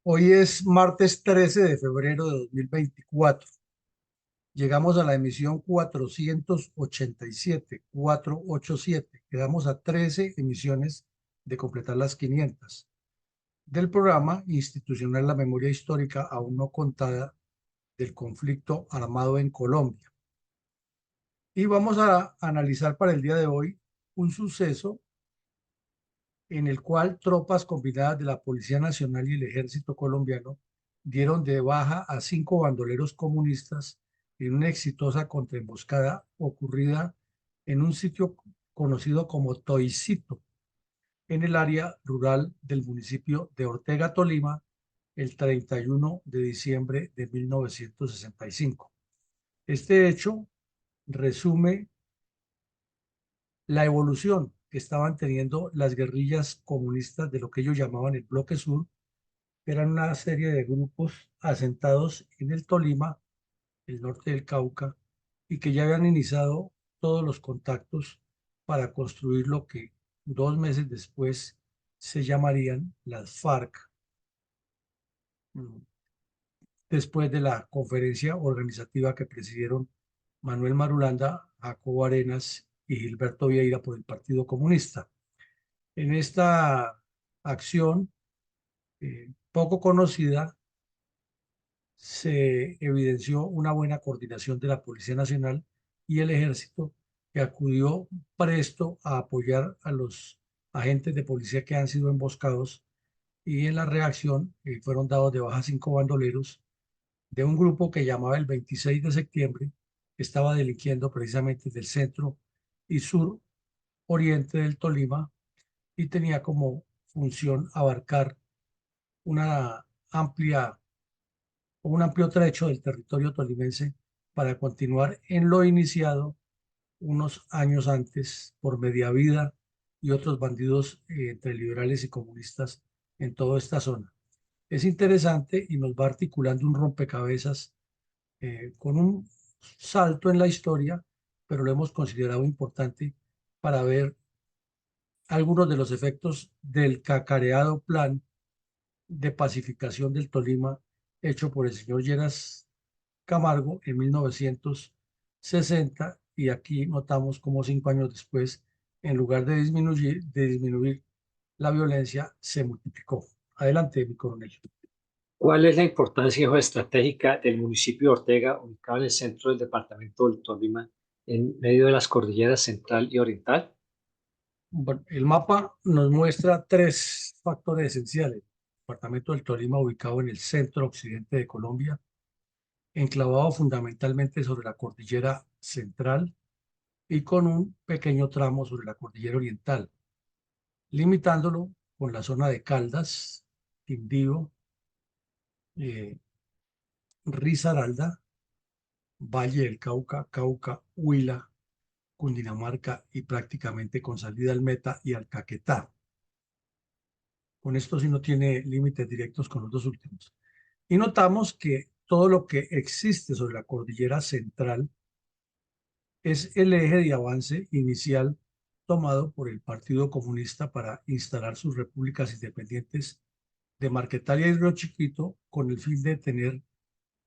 Hoy es martes 13 de febrero de 2024. Llegamos a la emisión 487. Quedamos a 13 emisiones de completar las 500 del programa institucional La Memoria Histórica aún no contada del conflicto armado en Colombia. Y vamos a analizar para el día de hoy un suceso en el cual tropas combinadas de la Policía Nacional y el Ejército colombiano dieron de baja a 5 bandoleros comunistas en una exitosa contraemboscada ocurrida en un sitio conocido como Toicito, en el área rural del municipio de Ortega, Tolima, el 31 de diciembre de 1965. Este hecho resume la evolución que estaban teniendo las guerrillas comunistas de lo que ellos llamaban el Bloque Sur. Eran una serie de grupos asentados en el Tolima, el norte del Cauca, y que ya habían iniciado todos los contactos para construir lo que 2 meses después se llamarían las FARC, después de la conferencia organizativa que presidieron Manuel Marulanda, Jacobo Arenas y Gilberto Vieira por el Partido Comunista. En esta acción poco conocida, se evidenció una buena coordinación de la Policía Nacional y el Ejército, que acudió presto a apoyar a los agentes de policía que han sido emboscados, y en la reacción fueron dados de baja 5 bandoleros de un grupo que llamaba el 26 de septiembre, que estaba delinquiendo precisamente del centro y sur oriente del Tolima, y tenía como función abarcar una amplia un amplio trecho del territorio tolimense para continuar en lo iniciado unos años antes por Mediavida y otros bandidos entre liberales y comunistas en toda esta zona. Es interesante y nos va articulando un rompecabezas con un salto en la historia, pero lo hemos considerado importante para ver algunos de los efectos del cacareado plan de pacificación del Tolima hecho por el señor Lleras Camargo en 1960, y aquí notamos cómo 5 años después, en lugar de disminuir la violencia, se multiplicó. Adelante, mi coronel. ¿Cuál es la importancia geoestratégica del municipio de Ortega, ubicado en el centro del departamento del Tolima, en medio de las cordilleras central y oriental? Bueno, el mapa nos muestra 3 factores esenciales. El departamento del Tolima, ubicado en el centro occidente de Colombia, enclavado fundamentalmente sobre la cordillera central y con un pequeño tramo sobre la cordillera oriental, limitándolo con la zona de Caldas, Quindío, eh, Risaralda, Valle del Cauca, Cauca, Huila, Cundinamarca, y prácticamente con salida al Meta y al Caquetá. Con esto sí no tiene límites directos con los dos últimos. Y notamos que todo lo que existe sobre la cordillera central es el eje de avance inicial tomado por el Partido Comunista para instalar sus repúblicas independientes de Marquetalia y Río Chiquito, con el fin de tener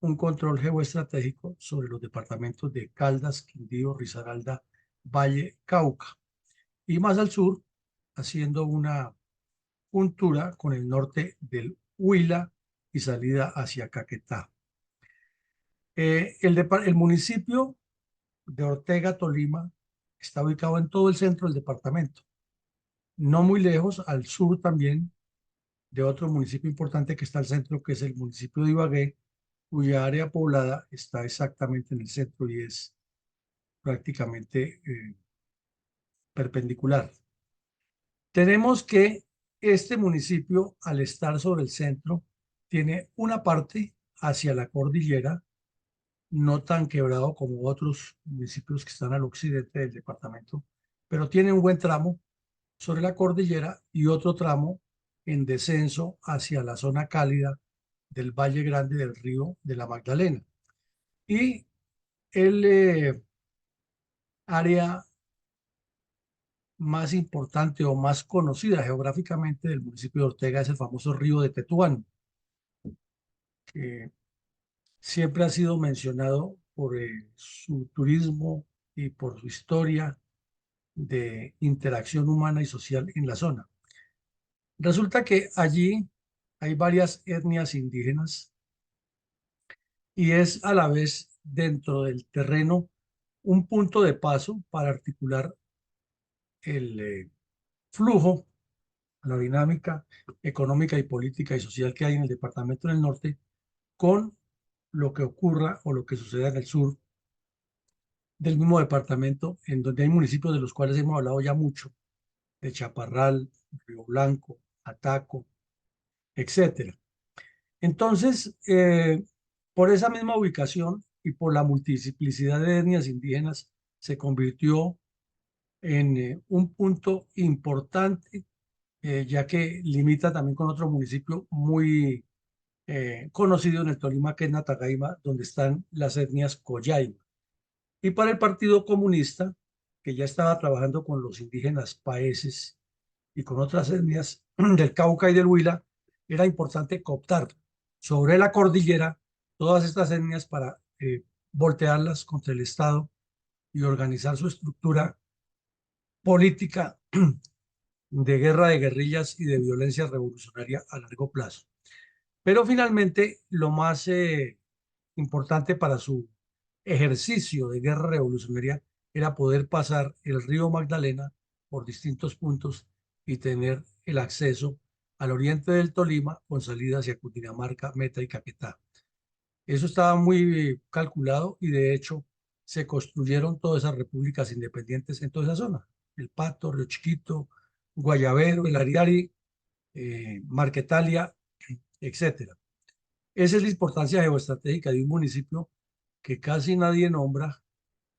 un control geoestratégico sobre los departamentos de Caldas, Quindío, Risaralda, Valle, Cauca, y más al sur, haciendo una juntura con el norte del Huila y salida hacia Caquetá. El municipio de Ortega, Tolima, está ubicado en todo el centro del departamento, no muy lejos al sur también de otro municipio importante que está al centro, que es el municipio de Ibagué, cuya área poblada está exactamente en el centro y es prácticamente perpendicular. Tenemos que este municipio, al estar sobre el centro, tiene una parte hacia la cordillera, no tan quebrado como otros municipios que están al occidente del departamento, pero tiene un buen tramo sobre la cordillera y otro tramo en descenso hacia la zona cálida del Valle Grande del Río de la Magdalena. Y el área más importante o más conocida geográficamente del municipio de Ortega es el famoso río de Tetuán, que siempre ha sido mencionado por su turismo y por su historia de interacción humana y social en la zona. Resulta que allí hay varias etnias indígenas y es a la vez dentro del terreno un punto de paso para articular el flujo, la dinámica económica y política y social que hay en el departamento del norte con lo que ocurra o lo que suceda en el sur del mismo departamento, en donde hay municipios de los cuales hemos hablado ya mucho, de Chaparral, Río Blanco, Ataco, etcétera. Entonces, por esa misma ubicación y por la multiplicidad de etnias indígenas, se convirtió en un punto importante, ya que limita también con otro municipio muy conocido en el Tolima, que es Natagaima, donde están las etnias Collaima. Y para el Partido Comunista, que ya estaba trabajando con los indígenas paeses y con otras etnias del Cauca y del Huila, era importante cooptar sobre la cordillera todas estas etnias para voltearlas contra el Estado y organizar su estructura política de guerra de guerrillas y de violencia revolucionaria a largo plazo. Pero finalmente, lo más importante para su ejercicio de guerra revolucionaria era poder pasar el río Magdalena por distintos puntos y tener el acceso al oriente del Tolima con salida hacia Cundinamarca, Meta y Caquetá. Eso estaba muy calculado y de hecho se construyeron todas esas repúblicas independientes en toda esa zona. El Pato, Río Chiquito, Guayabero, el Ariari, Marquetalia, etcétera. Esa es la importancia geoestratégica de un municipio que casi nadie nombra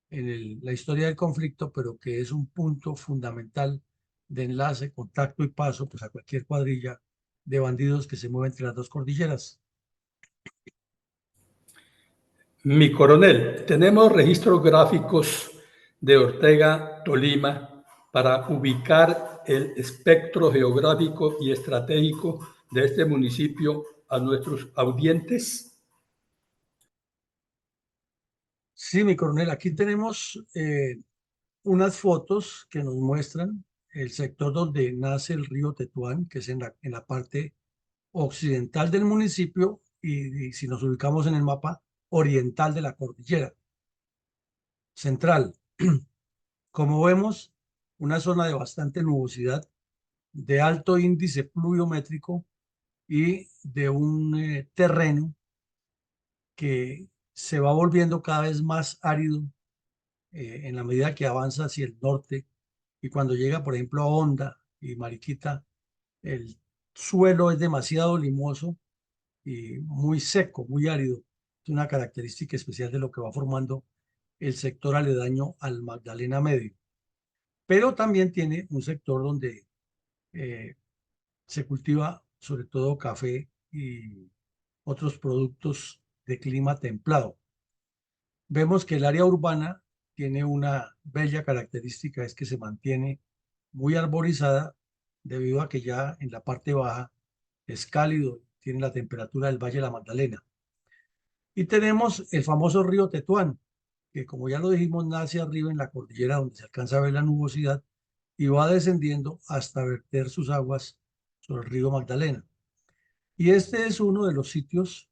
en la historia del conflicto, pero que es un punto fundamental de enlace, contacto y paso pues, a cualquier cuadrilla de bandidos que se mueven entre las dos cordilleras. Mi coronel, tenemos registros gráficos de Ortega, Tolima, para ubicar el espectro geográfico y estratégico de este municipio a nuestros audientes. Sí, mi coronel, aquí tenemos unas fotos que nos muestran el sector donde nace el río Tetuán, que es en la parte occidental del municipio y si nos ubicamos en el mapa, oriental de la cordillera central. Como vemos, una zona de bastante nubosidad, de alto índice pluviométrico y de un terreno que se va volviendo cada vez más árido en la medida que avanza hacia el norte y cuando llega, por ejemplo, a Honda y Mariquita, el suelo es demasiado limoso y muy seco, muy árido. Es una característica especial de lo que va formando el sector aledaño al Magdalena Medio. Pero también tiene un sector donde eh, se cultiva sobre todo café y otros productos de clima templado. Vemos que el área urbana tiene una bella característica, es que se mantiene muy arborizada debido a que ya en la parte baja es cálido, tiene la temperatura del Valle de la Magdalena. Y tenemos el famoso río Tetuán, que como ya lo dijimos, nace arriba en la cordillera donde se alcanza a ver la nubosidad y va descendiendo hasta verter sus aguas sobre el río Magdalena. Y este es uno de los sitios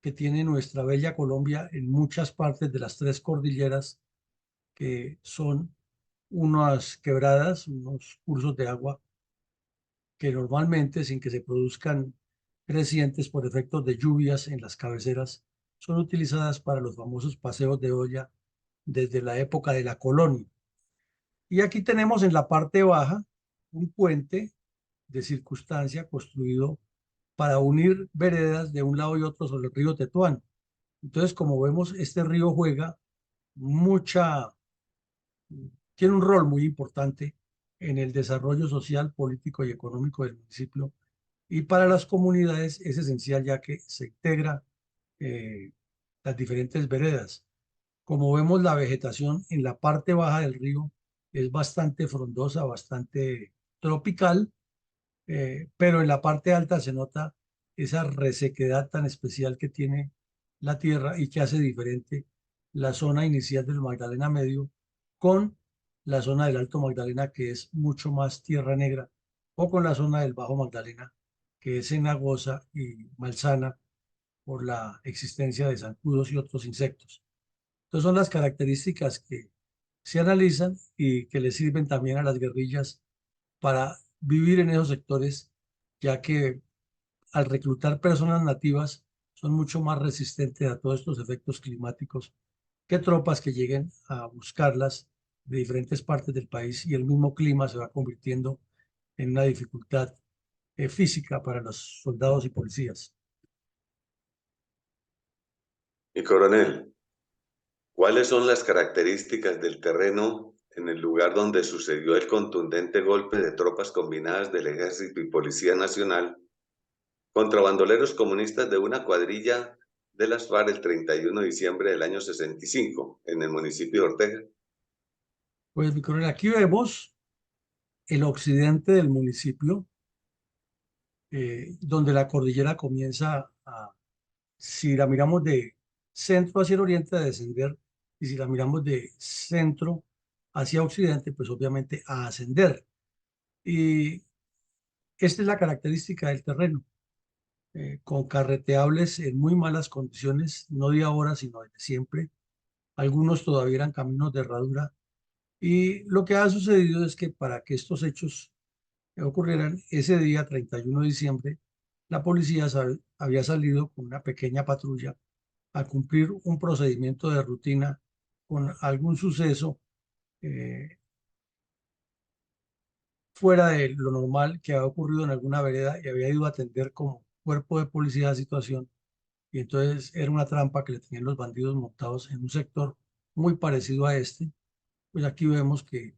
que tiene nuestra bella Colombia en muchas partes de las tres cordilleras, que son unas quebradas, unos cursos de agua que normalmente, sin que se produzcan crecientes por efectos de lluvias en las cabeceras, son utilizadas para los famosos paseos de olla desde la época de la colonia. Y aquí tenemos en la parte baja un puente de circunstancia construido para unir veredas de un lado y otro sobre el río Tetuán. Entonces, como vemos, este río juega mucha, tiene un rol muy importante en el desarrollo social, político y económico del municipio. Y para las comunidades es esencial ya que se integra eh, las diferentes veredas. Como vemos, la vegetación en la parte baja del río es bastante frondosa, bastante tropical, pero en la parte alta se nota esa resequedad tan especial que tiene la tierra y que hace diferente la zona inicial del Magdalena Medio con la zona del Alto Magdalena, que es mucho más tierra negra, o con la zona del Bajo Magdalena, que es cenagosa y malsana por la existencia de zancudos y otros insectos. Entonces son las características que se analizan y que le sirven también a las guerrillas para vivir en esos sectores, ya que al reclutar personas nativas son mucho más resistentes a todos estos efectos climáticos que tropas que lleguen a buscarlas de diferentes partes del país, y el mismo clima se va convirtiendo en una dificultad física para los soldados y policías. Mi coronel, ¿cuáles son las características del terreno en el lugar donde sucedió el contundente golpe de tropas combinadas del Ejército y Policía Nacional contra bandoleros comunistas de una cuadrilla de las FARC el 31 de diciembre del año 65 en el municipio de Ortega? Pues, mi coronel, aquí vemos el occidente del municipio, donde la cordillera comienza a, si la miramos de centro hacia el oriente, a descender, y si la miramos de centro hacia occidente, pues obviamente a ascender. Y esta es la característica del terreno, con carreteables en muy malas condiciones, no de ahora, sino desde siempre. Algunos todavía eran caminos de herradura. Y lo que ha sucedido es que para que estos hechos ocurrieran, ese día, 31 de diciembre, la policía había salido con una pequeña patrulla a cumplir un procedimiento de rutina con algún suceso eh, fuera de lo normal que había ocurrido en alguna vereda, y había ido a atender como cuerpo de policía la situación. Y entonces era una trampa que le tenían los bandidos montados en un sector muy parecido a este. Pues aquí vemos que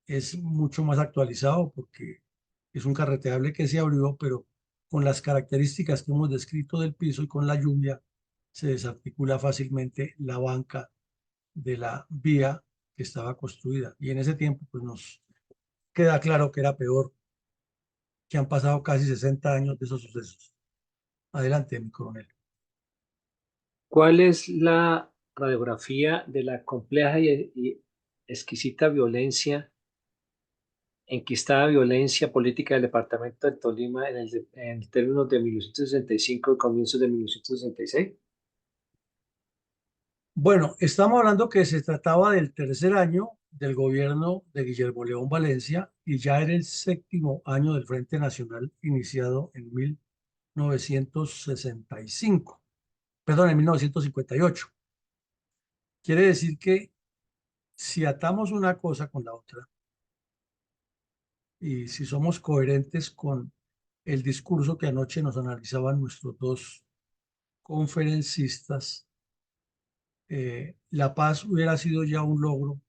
es mucho más actualizado porque es un carreteable que se abrió, pero con las características que hemos descrito del piso y con la lluvia se desarticula fácilmente la banca de la vía que estaba construida. Y en ese tiempo pues nos queda claro que era peor, que han pasado casi 60 años de esos sucesos. Adelante, mi coronel. ¿Cuál es la radiografía de la compleja y exquisita violencia, enquistada violencia política del departamento del Tolima en términos de 1965 y comienzos de 1966? Bueno, estamos hablando que se trataba del tercer año del gobierno de Guillermo León Valencia y ya era el séptimo año del Frente Nacional iniciado en 1965, perdón, en 1958. Quiere decir que si atamos una cosa con la otra y si somos coherentes con el discurso que anoche nos analizaban nuestros dos conferencistas, la paz hubiera sido ya un logro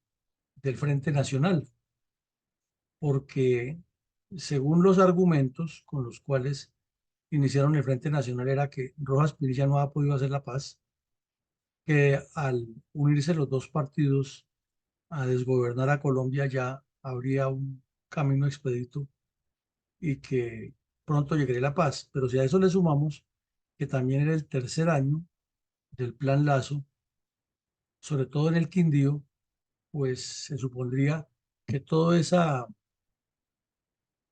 del Frente Nacional, porque según los argumentos con los cuales iniciaron el Frente Nacional era que Rojas Pinilla no ha podido hacer la paz, que al unirse los dos partidos a desgobernar a Colombia ya habría un camino expedito y que pronto llegaría la paz. Pero si a eso le sumamos que también era el tercer año del Plan Lazo, sobre todo en el Quindío, pues se supondría que toda esa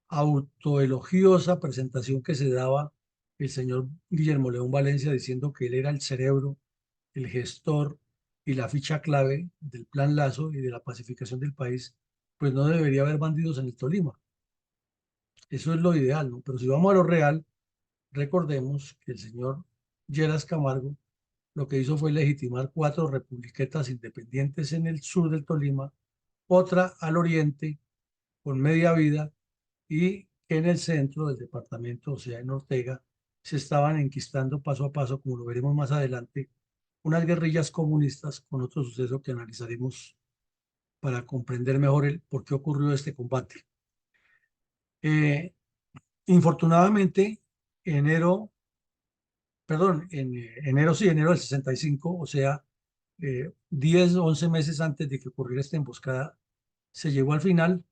autoelogiosa presentación que se daba el señor Guillermo León Valencia diciendo que él era el cerebro, el gestor y la ficha clave del Plan Lazo y de la pacificación del país, pues no debería haber bandidos en el Tolima. Eso es lo ideal, ¿no? Pero si vamos a lo real, recordemos que el señor Lleras Camargo lo que hizo fue legitimar 4 republiquetas independientes en el sur del Tolima, otra al oriente con media vida, y que en el centro del departamento, o sea, en Ortega, se estaban enquistando paso a paso, como lo veremos más adelante, unas guerrillas comunistas con otro suceso que analizaremos para comprender mejor el por qué ocurrió este combate. Infortunadamente, enero, perdón, enero del 65, o sea, 10 o 11 meses antes de que ocurriera esta emboscada, se llegó al final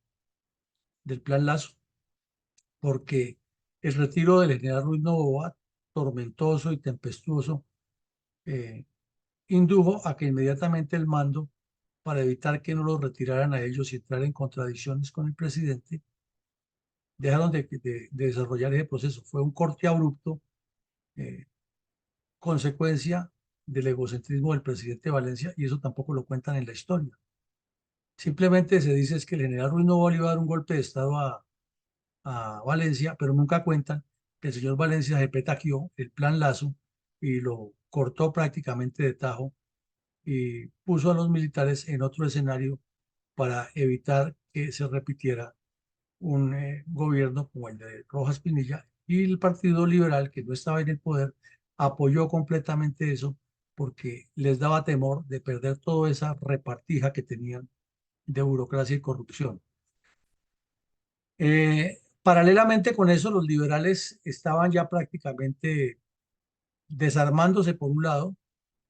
del Plan Lazo, porque El retiro del general Ruiz Noboa, tormentoso y tempestuoso, indujo a que inmediatamente el mando, para evitar que no los retiraran a ellos y entrar en contradicciones con el presidente, dejaron de desarrollar ese proceso. Fue un corte abrupto, consecuencia del egocentrismo del presidente Valencia, y eso tampoco lo cuentan en la historia. Simplemente se dice es que el general Ruiz Noboa le iba a dar un golpe de Estado a Valencia, pero nunca cuentan que el señor Valencia se petaqueó el plan Lazo y lo cortó prácticamente de tajo y puso a los militares en otro escenario para evitar que se repitiera un gobierno como el de Rojas Pinilla, y el Partido Liberal, que no estaba en el poder, apoyó completamente eso porque les daba temor de perder toda esa repartija que tenían de burocracia y corrupción. Paralelamente con eso, los liberales estaban ya prácticamente desarmándose por un lado,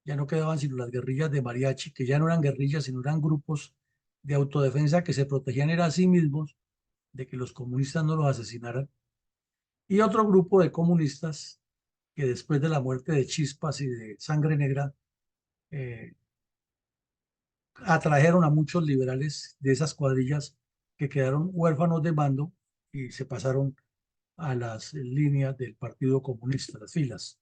ya no quedaban sino las guerrillas de mariachi, que ya no eran guerrillas, sino eran grupos de autodefensa que se protegían era a sí mismos de que los comunistas no los asesinaran, y otro grupo de comunistas que después de la muerte de Chispas y de Sangre Negra eh, atrajeron a muchos liberales de esas cuadrillas que quedaron huérfanos de mando y se pasaron a las líneas del Partido Comunista, las filas.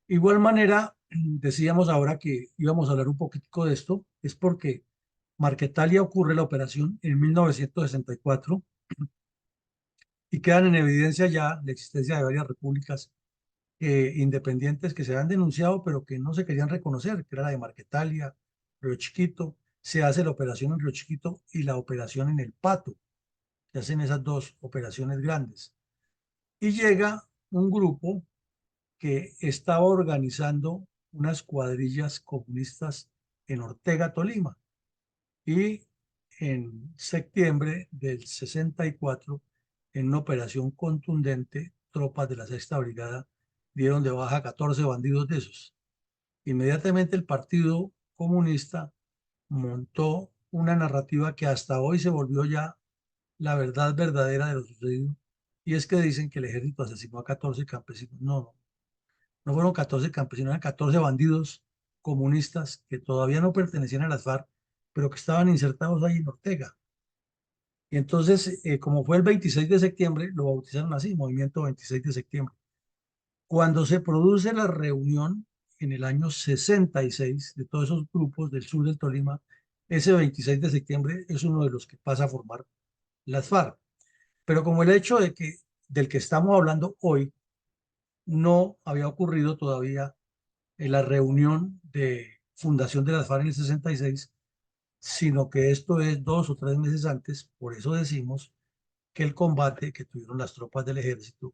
Igual manera, decíamos ahora que íbamos a hablar un poquitico de esto, es porque Marquetalia ocurre la operación en 1964 y quedan en evidencia ya la existencia de varias repúblicas independientes que se habían denunciado, pero que no se querían reconocer, que era la de Marquetalia, Río Chiquito. Se hace la operación en Río Chiquito y la operación en El Pato. Se hacen esas dos operaciones grandes. Y llega un grupo que estaba organizando unas cuadrillas comunistas en Ortega, Tolima. Y en septiembre del 64, en una operación contundente, tropas de la Sexta Brigada dieron de baja a 14 bandidos de esos. Inmediatamente el Partido Comunista montó una narrativa que hasta hoy se volvió ya la verdad verdadera de lo sucedido, y es que dicen que el ejército asesinó a 14 campesinos. No, no fueron 14 campesinos, eran 14 bandidos comunistas que todavía no pertenecían a las FARC, pero que estaban insertados ahí en Ortega. Y entonces, como fue el 26 de septiembre, lo bautizaron así, Movimiento 26 de septiembre. Cuando se produce la reunión en el año 66 de todos esos grupos del sur del Tolima, ese 26 de septiembre es uno de los que pasa a formar las FARC. Pero como el hecho del que estamos hablando hoy no había ocurrido todavía en la reunión de fundación de las FARC en el 66, sino que esto es 2 o 3 meses antes, por eso decimos que el combate que tuvieron las tropas del ejército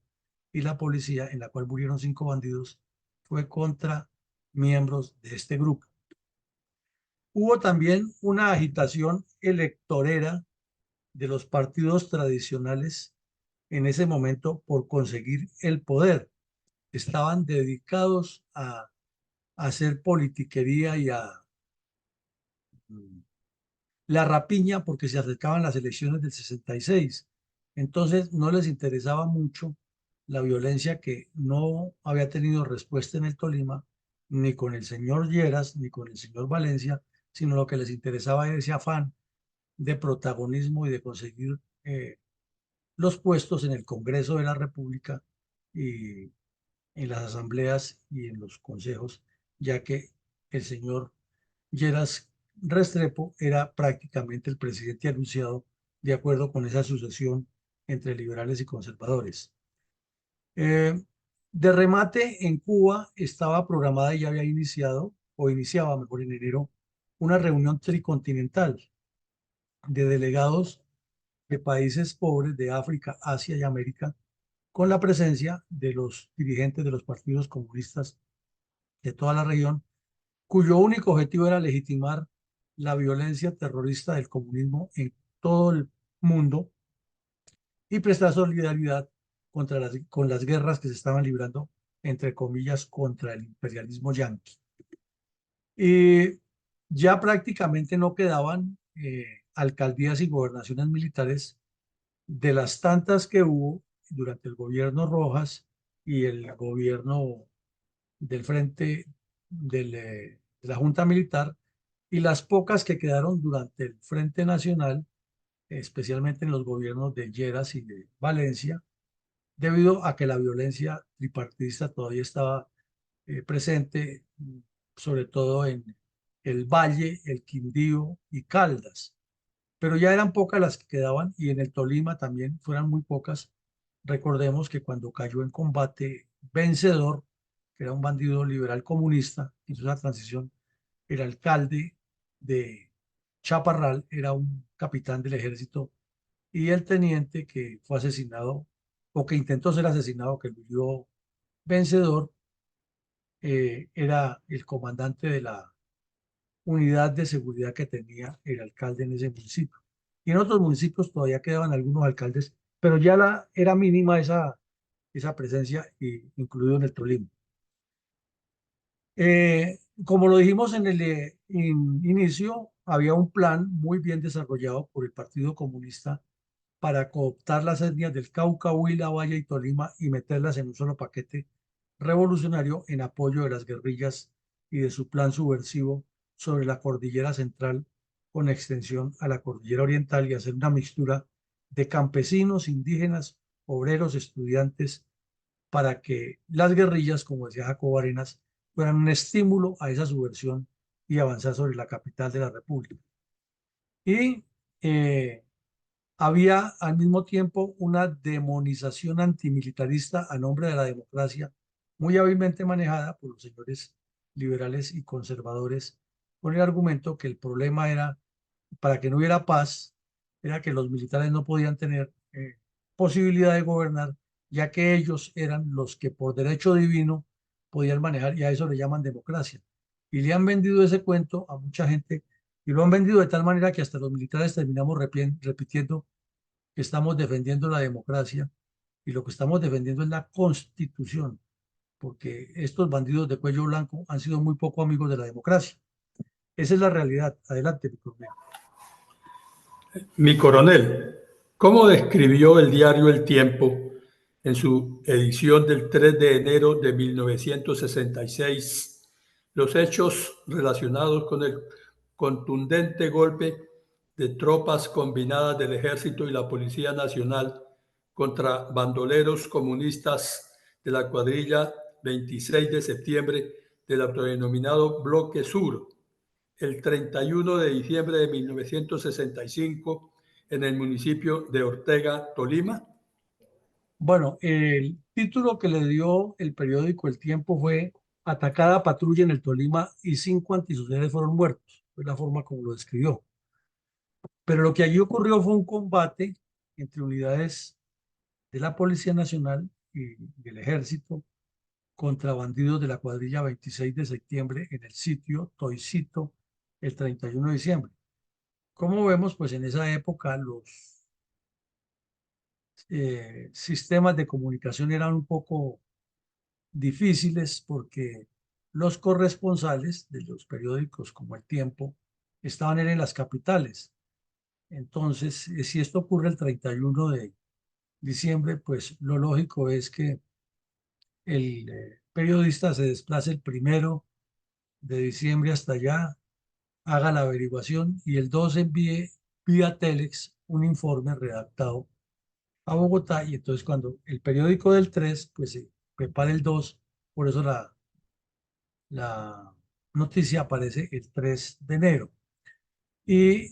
y la policía, en la cual murieron 5 bandidos, fue contra miembros de este grupo. Hubo también una agitación electorera de los partidos tradicionales en ese momento por conseguir el poder. Estaban dedicados a hacer politiquería y a la rapiña porque se acercaban las elecciones del 66. Entonces no les interesaba mucho la violencia, que no había tenido respuesta en el Tolima, ni con el señor Lleras, ni con el señor Valencia, sino lo que les interesaba era ese afán de protagonismo y de conseguir los puestos en el Congreso de la República y en las asambleas y en los consejos, ya que el señor Lleras Restrepo era prácticamente el presidente anunciado de acuerdo con esa sucesión entre liberales y conservadores. De remate, en Cuba estaba programada y ya había iniciado, o iniciaba mejor en enero, una reunión tricontinental de delegados de países pobres de África, Asia y América, con la presencia de los dirigentes de los partidos comunistas de toda la región, cuyo único objetivo era legitimar la violencia terrorista del comunismo en todo el mundo y prestar solidaridad con las guerras que se estaban librando, entre comillas, contra el imperialismo yanqui. Y ya prácticamente no quedaban alcaldías y gobernaciones militares de las tantas que hubo durante el gobierno Rojas y el gobierno del frente de la Junta Militar, y las pocas que quedaron durante el Frente Nacional, especialmente en los gobiernos de Lleras y de Valencia, debido a que la violencia tripartidista todavía estaba presente, sobre todo en el Valle, el Quindío y Caldas. Pero ya eran pocas las que quedaban, y en el Tolima también fueran muy pocas. Recordemos que cuando cayó en combate Vencedor, que era un bandido liberal comunista, hizo esa transición, el alcalde de Chaparral era un capitán del ejército, y el teniente que fue asesinado o que intentó ser asesinado, que murió Vencedor, era el comandante de la unidad de seguridad que tenía el alcalde en ese municipio. Y en otros municipios todavía quedaban algunos alcaldes, pero ya era mínima esa presencia, incluido en el Tolima. Como lo dijimos en el inicio, había un plan muy bien desarrollado por el Partido Comunista para cooptar las etnias del Cauca, Huila, Valle y Tolima y meterlas en un solo paquete revolucionario en apoyo de las guerrillas y de su plan subversivo sobre la cordillera central con extensión a la cordillera oriental, y hacer una mixtura de campesinos, indígenas, obreros, estudiantes, para que las guerrillas, como decía Jacobo Arenas, fueran un estímulo a esa subversión y avanzar sobre la capital de la República. Y había al mismo tiempo una demonización antimilitarista a nombre de la democracia, muy hábilmente manejada por los señores liberales y conservadores, con el argumento que el problema era, para que no hubiera paz, era que los militares no podían tener posibilidad de gobernar, ya que ellos eran los que por derecho divino podían manejar, y a eso le llaman democracia. Y le han vendido ese cuento a mucha gente, y lo han vendido de tal manera que hasta los militares terminamos repitiendo que estamos defendiendo la democracia, y lo que estamos defendiendo es la Constitución, porque estos bandidos de cuello blanco han sido muy poco amigos de la democracia. Esa es la realidad. Adelante, mi coronel. Mi coronel, ¿cómo describió el diario El Tiempo en su edición del 3 de enero de 1966 los hechos relacionados con el contundente golpe de tropas combinadas del Ejército y la Policía Nacional contra bandoleros comunistas de la cuadrilla 26 de septiembre del autodenominado Bloque Sur, el 31 de diciembre de 1965 en el municipio de Ortega, Tolima? Bueno, el título que le dio el periódico El Tiempo fue "Atacada patrulla en el Tolima y 5 antisociales fueron muertos". Fue la forma como lo describió. Pero lo que allí ocurrió fue un combate entre unidades de la Policía Nacional y del Ejército contra bandidos de la cuadrilla 26 de septiembre en el sitio Toicito el 31 de diciembre. Como vemos, pues en esa época los sistemas de comunicación eran un poco difíciles, porque los corresponsales de los periódicos como El Tiempo estaban en las capitales. Entonces, si esto ocurre el 31 de diciembre, pues lo lógico es que el periodista se desplace el 1 de diciembre hasta allá, haga la averiguación, y el 2 envíe vía Telex un informe redactado a Bogotá. Y entonces cuando el periódico del 3, pues se prepara el 2, por eso la noticia aparece el 3 de enero. Y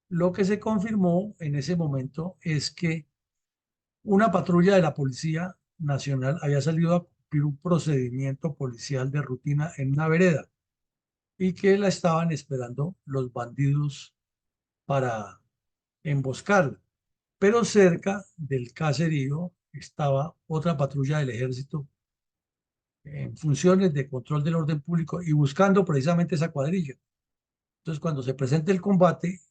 lo que se confirmó en ese momento es que una patrulla de la Policía Nacional había salido a cumplir un procedimiento policial de rutina en una vereda, y que la estaban esperando los bandidos para emboscarla. Pero cerca del caserío estaba otra patrulla del ejército en funciones de control del orden público y buscando precisamente esa cuadrilla. Entonces, cuando se presenta el combate,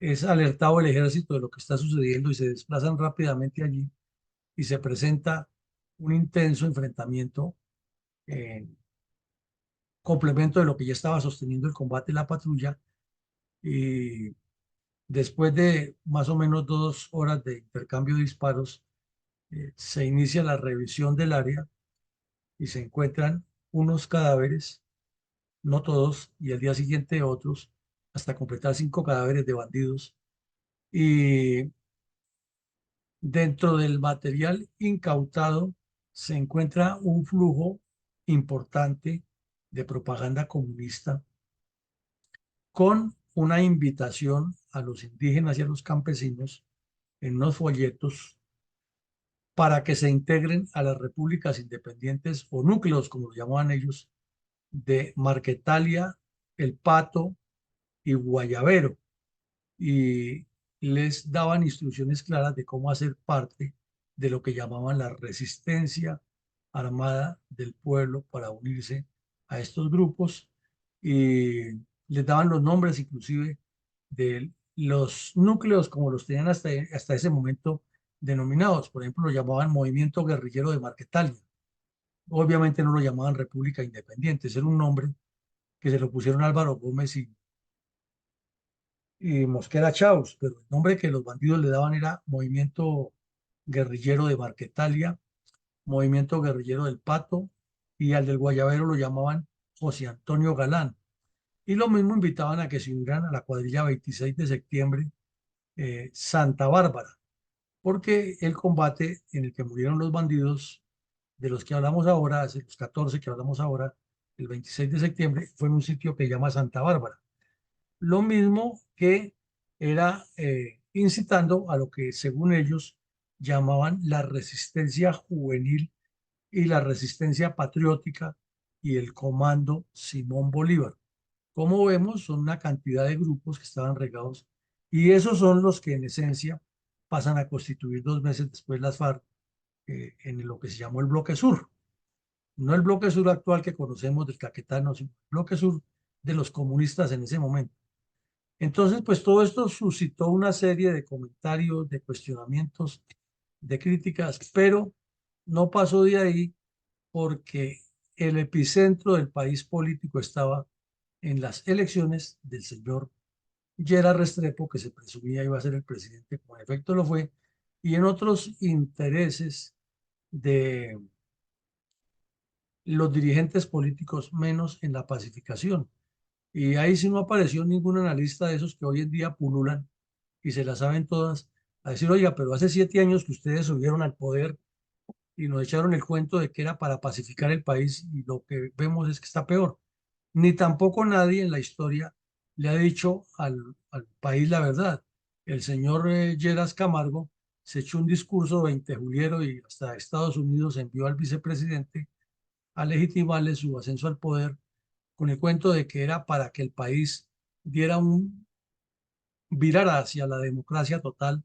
es alertado el ejército de lo que está sucediendo y se desplazan rápidamente allí, y se presenta un intenso enfrentamiento en complemento de lo que ya estaba sosteniendo el combate la patrulla, y Después de más o menos 2 horas de intercambio de disparos, se inicia la revisión del área y se encuentran unos cadáveres, no todos, y al día siguiente otros, hasta completar 5 cadáveres de bandidos. Y dentro del material incautado se encuentra un flujo importante de propaganda comunista con una invitación a los indígenas y a los campesinos en unos folletos para que se integren a las repúblicas independientes o núcleos, como lo llamaban ellos, de Marquetalia, El Pato y Guayabero. Y les daban instrucciones claras de cómo hacer parte de lo que llamaban la resistencia armada del pueblo para unirse a estos grupos, y les daban los nombres inclusive de los núcleos como los tenían hasta ese momento denominados. Por ejemplo, lo llamaban Movimiento Guerrillero de Marquetalia. Obviamente no lo llamaban República Independiente, ese era un nombre que se lo pusieron Álvaro Gómez y Mosquera Chaus, pero el nombre que los bandidos le daban era Movimiento Guerrillero de Marquetalia, Movimiento Guerrillero del Pato, y al del Guayabero lo llamaban José Antonio Galán. Y lo mismo invitaban a que se unieran a la cuadrilla 26 de septiembre, Santa Bárbara, porque el combate en el que murieron los bandidos de los que hablamos ahora, hace los 14 que hablamos ahora, el 26 de septiembre, fue en un sitio que se llama Santa Bárbara. Lo mismo que era incitando a lo que según ellos llamaban la resistencia juvenil y la resistencia patriótica y el Comando Simón Bolívar. Como vemos, son una cantidad de grupos que estaban regados, y esos son los que en esencia pasan a constituir 2 meses después las FARC en lo que se llamó el Bloque Sur. No el Bloque Sur actual que conocemos del Caquetano, sino el Bloque Sur de los comunistas en ese momento. Entonces, pues todo esto suscitó una serie de comentarios, de cuestionamientos, de críticas, pero no pasó de ahí porque el epicentro del país político estaba en las elecciones del señor Lleras Restrepo, que se presumía iba a ser el presidente, como en efecto lo fue, y en otros intereses de los dirigentes políticos, menos en la pacificación. Y ahí sí no apareció ningún analista de esos que hoy en día pululan y se las saben todas, a decir, oiga, pero hace 7 años que ustedes subieron al poder y nos echaron el cuento de que era para pacificar el país, y lo que vemos es que está peor. Ni tampoco nadie en la historia le ha dicho al país la verdad. El señor Lleras Camargo se echó un discurso 20 juliero y hasta Estados Unidos envió al vicepresidente a legitimarle su ascenso al poder con el cuento de que era para que el país virara hacia la democracia total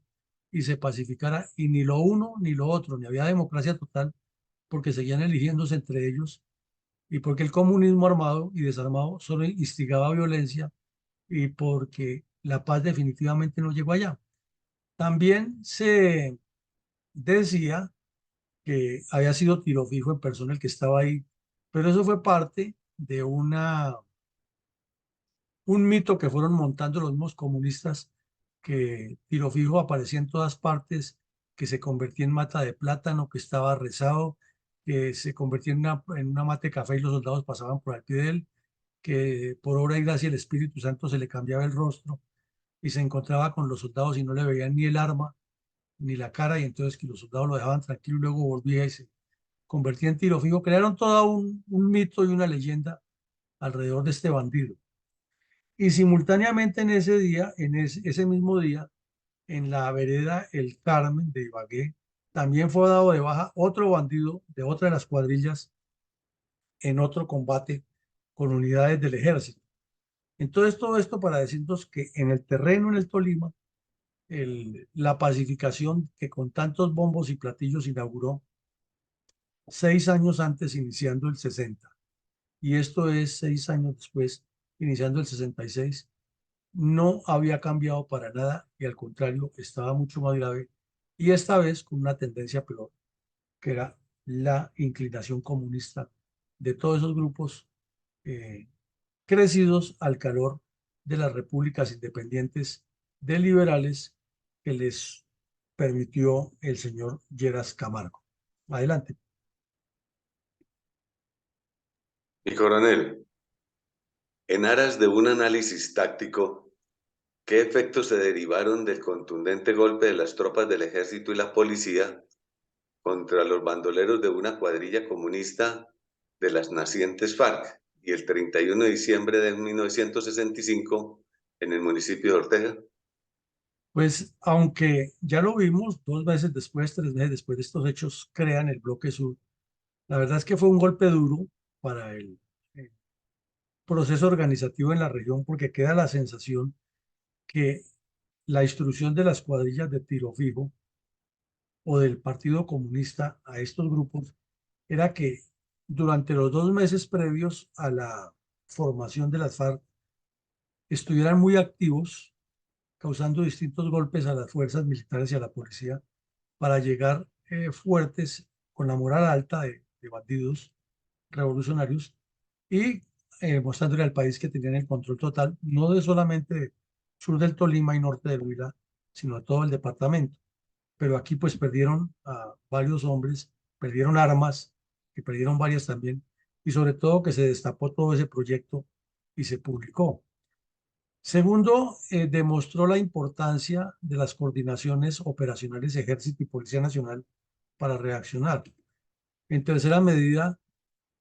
y se pacificara, y ni lo uno ni lo otro, ni había democracia total porque seguían eligiéndose entre ellos, y porque el comunismo armado y desarmado solo instigaba violencia, y porque la paz definitivamente no llegó allá. También se decía que había sido tiro fijo en persona el que estaba ahí, pero eso fue parte de un mito que fueron montando los mismos comunistas, que tiro fijo aparecía en todas partes, que se convertía en mata de plátano, que estaba rezado, que se convertía en una mata de café y los soldados pasaban por aquí de él, que por obra y gracia del Espíritu Santo se le cambiaba el rostro y se encontraba con los soldados y no le veían ni el arma ni la cara, y entonces que los soldados lo dejaban tranquilo y luego volvía y se convertía en tiro fijo. Crearon todo un mito y una leyenda alrededor de este bandido. Y simultáneamente en ese día, ese mismo día, en la vereda El Carmen de Ibagué, también fue dado de baja otro bandido de otra de las cuadrillas en otro combate con unidades del ejército. Entonces, todo esto para decirnos que en el terreno, en el Tolima, la pacificación que con tantos bombos y platillos inauguró 6 años antes, iniciando el 60, y esto es 6 años después, iniciando el 66, no había cambiado para nada, y al contrario, estaba mucho más grave, y esta vez con una tendencia peor, que era la inclinación comunista de todos esos grupos crecidos al calor de las repúblicas independientes de liberales que les permitió el señor Lleras Camargo. Adelante. Mi coronel, en aras de un análisis táctico, ¿qué efectos se derivaron del contundente golpe de las tropas del ejército y la policía contra los bandoleros de una cuadrilla comunista de las nacientes FARC y el 31 de diciembre de 1965 en el municipio de Ortega? Pues aunque ya lo vimos 2 meses después, 3 meses después de estos hechos, crean el Bloque Sur. La verdad es que fue un golpe duro para el proceso organizativo en la región porque queda la sensación que la instrucción de las cuadrillas de tiro fijo o del Partido Comunista a estos grupos era que durante los 2 meses previos a la formación de las FARC estuvieran muy activos, causando distintos golpes a las fuerzas militares y a la policía para llegar fuertes con la moral alta de bandidos revolucionarios y mostrándole al país que tenían el control total, no de solamente sur del Tolima y norte del Huila, sino de todo el departamento. Pero aquí pues perdieron a varios hombres, perdieron armas, que perdieron varias también, y sobre todo que se destapó todo ese proyecto y se publicó. Segundo, demostró la importancia de las coordinaciones operacionales Ejército y Policía Nacional para reaccionar. En tercera medida,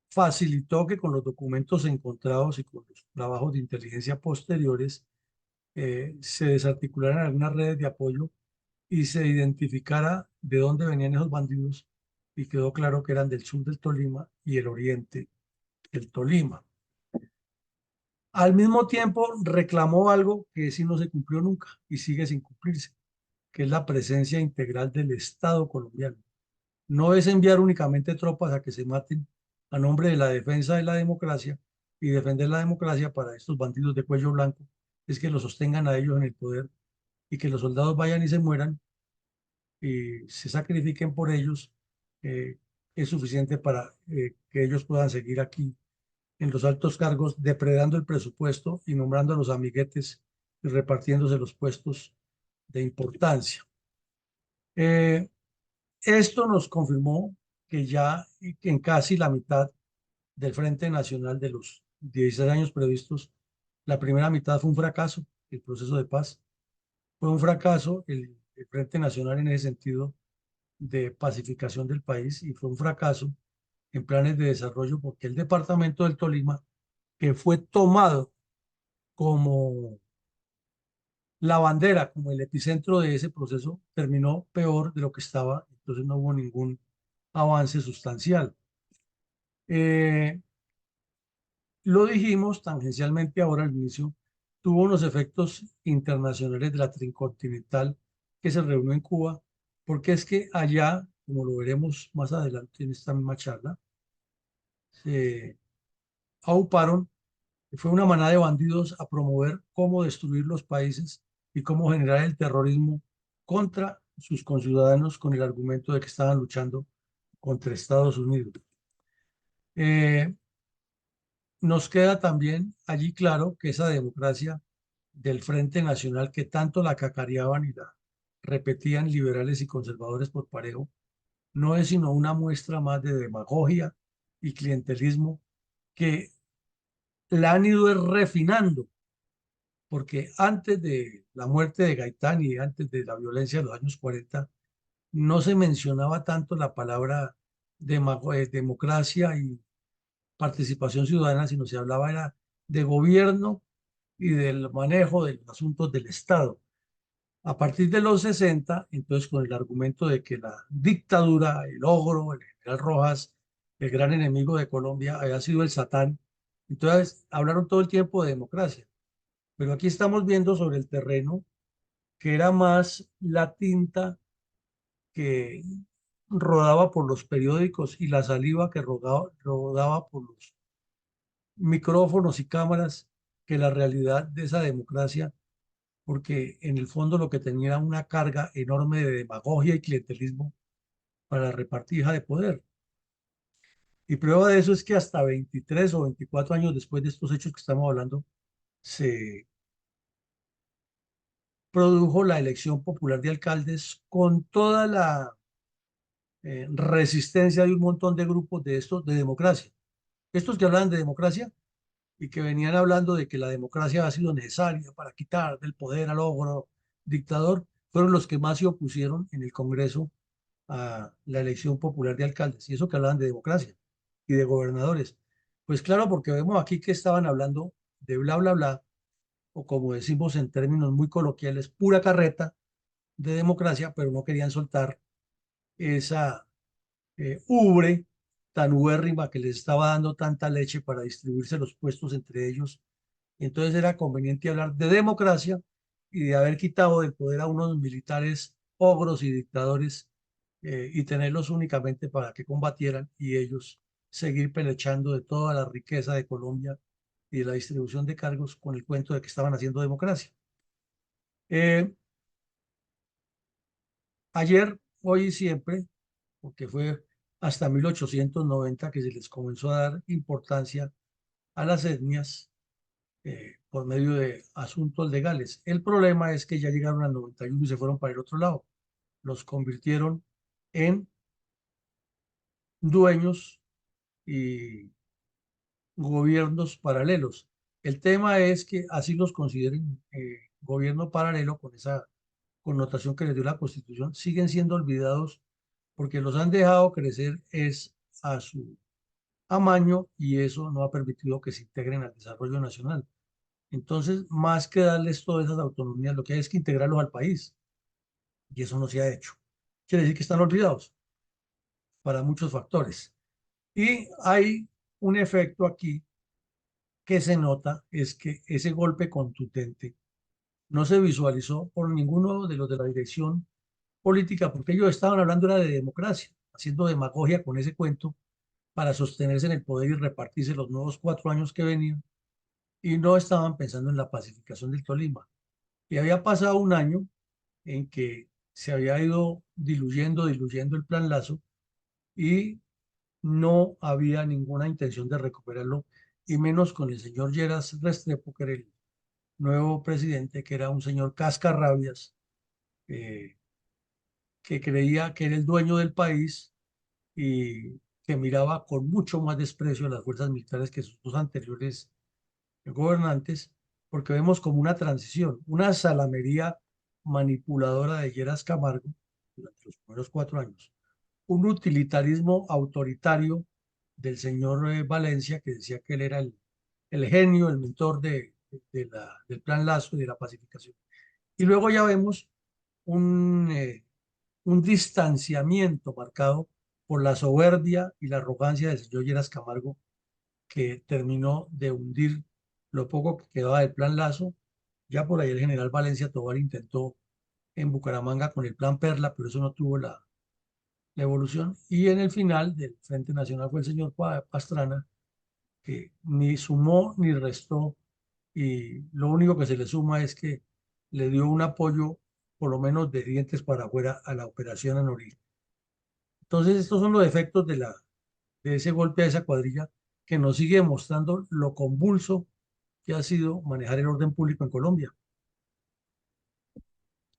facilitó que con los documentos encontrados y con los trabajos de inteligencia posteriores se desarticularan algunas redes de apoyo y se identificara de dónde venían esos bandidos y quedó claro que eran del sur del Tolima y el oriente del Tolima. Al mismo tiempo reclamó algo que sí no se cumplió nunca y sigue sin cumplirse, que es la presencia integral del Estado colombiano. No es enviar únicamente tropas a que se maten a nombre de la defensa de la democracia y defender la democracia para estos bandidos de cuello blanco, es que los sostengan a ellos en el poder y que los soldados vayan y se mueran y se sacrifiquen por ellos, es suficiente para que ellos puedan seguir aquí en los altos cargos, depredando el presupuesto y nombrando a los amiguetes y repartiéndose los puestos de importancia. Esto nos confirmó que ya en casi la mitad del Frente Nacional de los 16 años previstos, la primera mitad fue un fracaso, el proceso de paz. Fue un fracaso el Frente Nacional en ese sentido de pacificación del país y fue un fracaso en planes de desarrollo porque el departamento del Tolima, que fue tomado como la bandera, como el epicentro de ese proceso, terminó peor de lo que estaba, entonces no hubo ningún avance sustancial. Lo dijimos tangencialmente ahora al inicio, tuvo unos efectos internacionales de la Tricontinental que se reunió en Cuba, porque es que allá, como lo veremos más adelante en esta misma charla, se auparon, fue una manada de bandidos a promover cómo destruir los países y cómo generar el terrorismo contra sus conciudadanos con el argumento de que estaban luchando contra Estados Unidos. Nos queda también allí claro que esa democracia del Frente Nacional que tanto la cacareaban y la repetían liberales y conservadores por parejo, no es sino una muestra más de demagogia y clientelismo que la han ido refinando, porque antes de la muerte de Gaitán y antes de la violencia de los años 40, no se mencionaba tanto la palabra democracia y participación ciudadana, sino se hablaba era de gobierno y del manejo de los asuntos del Estado. A partir de los 60, entonces con el argumento de que la dictadura, el ogro, el general Rojas, el gran enemigo de Colombia, había sido el Satán, entonces hablaron todo el tiempo de democracia. Pero aquí estamos viendo sobre el terreno que era más la tinta que rodaba por los periódicos y la saliva que rodaba por los micrófonos y cámaras que la realidad de esa democracia, porque en el fondo lo que tenía era una carga enorme de demagogia y clientelismo para la repartija de poder. Y prueba de eso es que hasta 23 o 24 años después de estos hechos que estamos hablando, se produjo la elección popular de alcaldes con toda la resistencia de un montón de grupos de estos de democracia. Estos que hablan de democracia y que venían hablando de que la democracia ha sido necesaria para quitar del poder al ogro dictador, fueron los que más se opusieron en el Congreso a la elección popular de alcaldes. Y eso que hablaban de democracia y de gobernadores. Pues claro, porque vemos aquí que estaban hablando de bla, bla, bla, o como decimos en términos muy coloquiales, pura carreta de democracia, pero no querían soltar esa ubre tan ubérrima que les estaba dando tanta leche para distribuirse los puestos entre ellos. Y entonces era conveniente hablar de democracia y de haber quitado del poder a unos militares ogros y dictadores y tenerlos únicamente para que combatieran y ellos seguir pelechando de toda la riqueza de Colombia y de la distribución de cargos con el cuento de que estaban haciendo democracia. Ayer, hoy y siempre, porque fue hasta 1890 que se les comenzó a dar importancia a las etnias por medio de asuntos legales. El problema es que ya llegaron al 91 y se fueron para el otro lado. Los convirtieron en dueños y gobiernos paralelos. El tema es que así los consideren gobierno paralelo con esa connotación que les dio la Constitución, siguen siendo olvidados porque los han dejado crecer es a su amaño y eso no ha permitido que se integren al desarrollo nacional. Entonces, más que darles todas esas autonomías, lo que hay es que integrarlos al país y eso no se ha hecho. Quiere decir que están olvidados para muchos factores. Y hay un efecto aquí que se nota, es que ese golpe contundente no se visualizó por ninguno de los de la dirección política, porque ellos estaban hablando era de democracia, haciendo demagogia con ese cuento para sostenerse en el poder y repartirse los nuevos 4 años que venían, y no estaban pensando en la pacificación del Tolima. Y había pasado un año en que se había ido diluyendo el Plan Lazo y no había ninguna intención de recuperarlo, y menos con el señor Lleras Restrepo, que era el nuevo presidente, que era un señor cascarrabias, eh, que creía que era el dueño del país y que miraba con mucho más desprecio a las fuerzas militares que sus dos anteriores gobernantes, porque vemos como una transición, una salamería manipuladora de Lleras Camargo durante los primeros 4 años, un utilitarismo autoritario del señor Valencia, que decía que él era el genio, el mentor del Plan Lazo y de la pacificación. Y luego ya vemos un, un distanciamiento marcado por la soberbia y la arrogancia del señor Lleras Camargo, que terminó de hundir lo poco que quedaba del Plan Lazo. Ya por ahí el general Valencia Tovar intentó en Bucaramanga con el Plan Perla, pero eso no tuvo la evolución. Y en el final del Frente Nacional fue el señor Pastrana, que ni sumó ni restó, y lo único que se le suma es que le dio un apoyo, por lo menos de dientes para afuera, a la operación Anorí. Entonces, estos son los efectos de ese golpe a esa cuadrilla que nos sigue mostrando lo convulso que ha sido manejar el orden público en Colombia.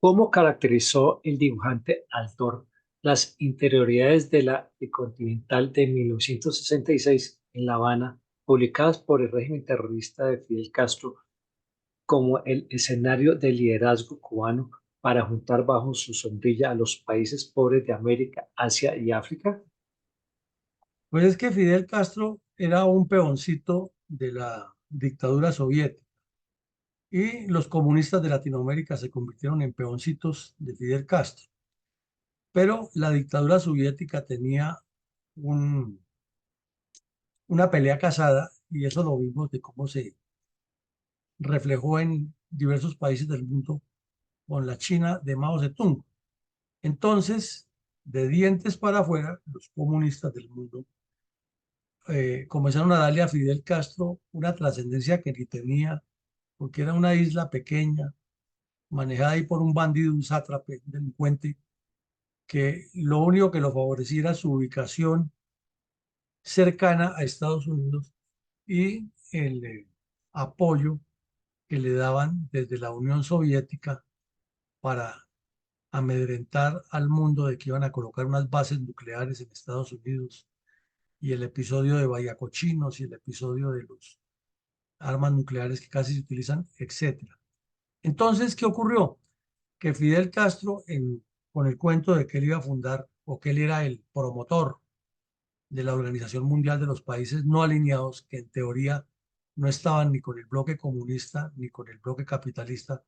¿Cómo caracterizó el dibujante Altor las interioridades de la Bicontinental de 1966 en La Habana, publicadas por el régimen terrorista de Fidel Castro, como el escenario del liderazgo cubano para juntar bajo su sombrilla a los países pobres de América, Asia y África? Pues es que Fidel Castro era un peoncito de la dictadura soviética y los comunistas de Latinoamérica se convirtieron en peoncitos de Fidel Castro. Pero la dictadura soviética tenía un, una pelea casada y eso lo vimos de cómo se reflejó en diversos países del mundo con la China de Mao Zedong. Entonces, de dientes para afuera, los comunistas del mundo comenzaron a darle a Fidel Castro una trascendencia que ni tenía, porque era una isla pequeña, manejada ahí por un bandido, un sátrape, un delincuente, que lo único que lo favorecía era su ubicación cercana a Estados Unidos y el apoyo que le daban desde la Unión Soviética para amedrentar al mundo de que iban a colocar unas bases nucleares en Estados Unidos, y el episodio de Bayacochinos y el episodio de los armas nucleares que casi se utilizan, etcétera. Entonces, ¿qué ocurrió? Que Fidel Castro, con el cuento de que él iba a fundar, o que él era el promotor de la Organización Mundial de los Países No Alineados, que en teoría no estaban ni con el bloque comunista ni con el bloque capitalista,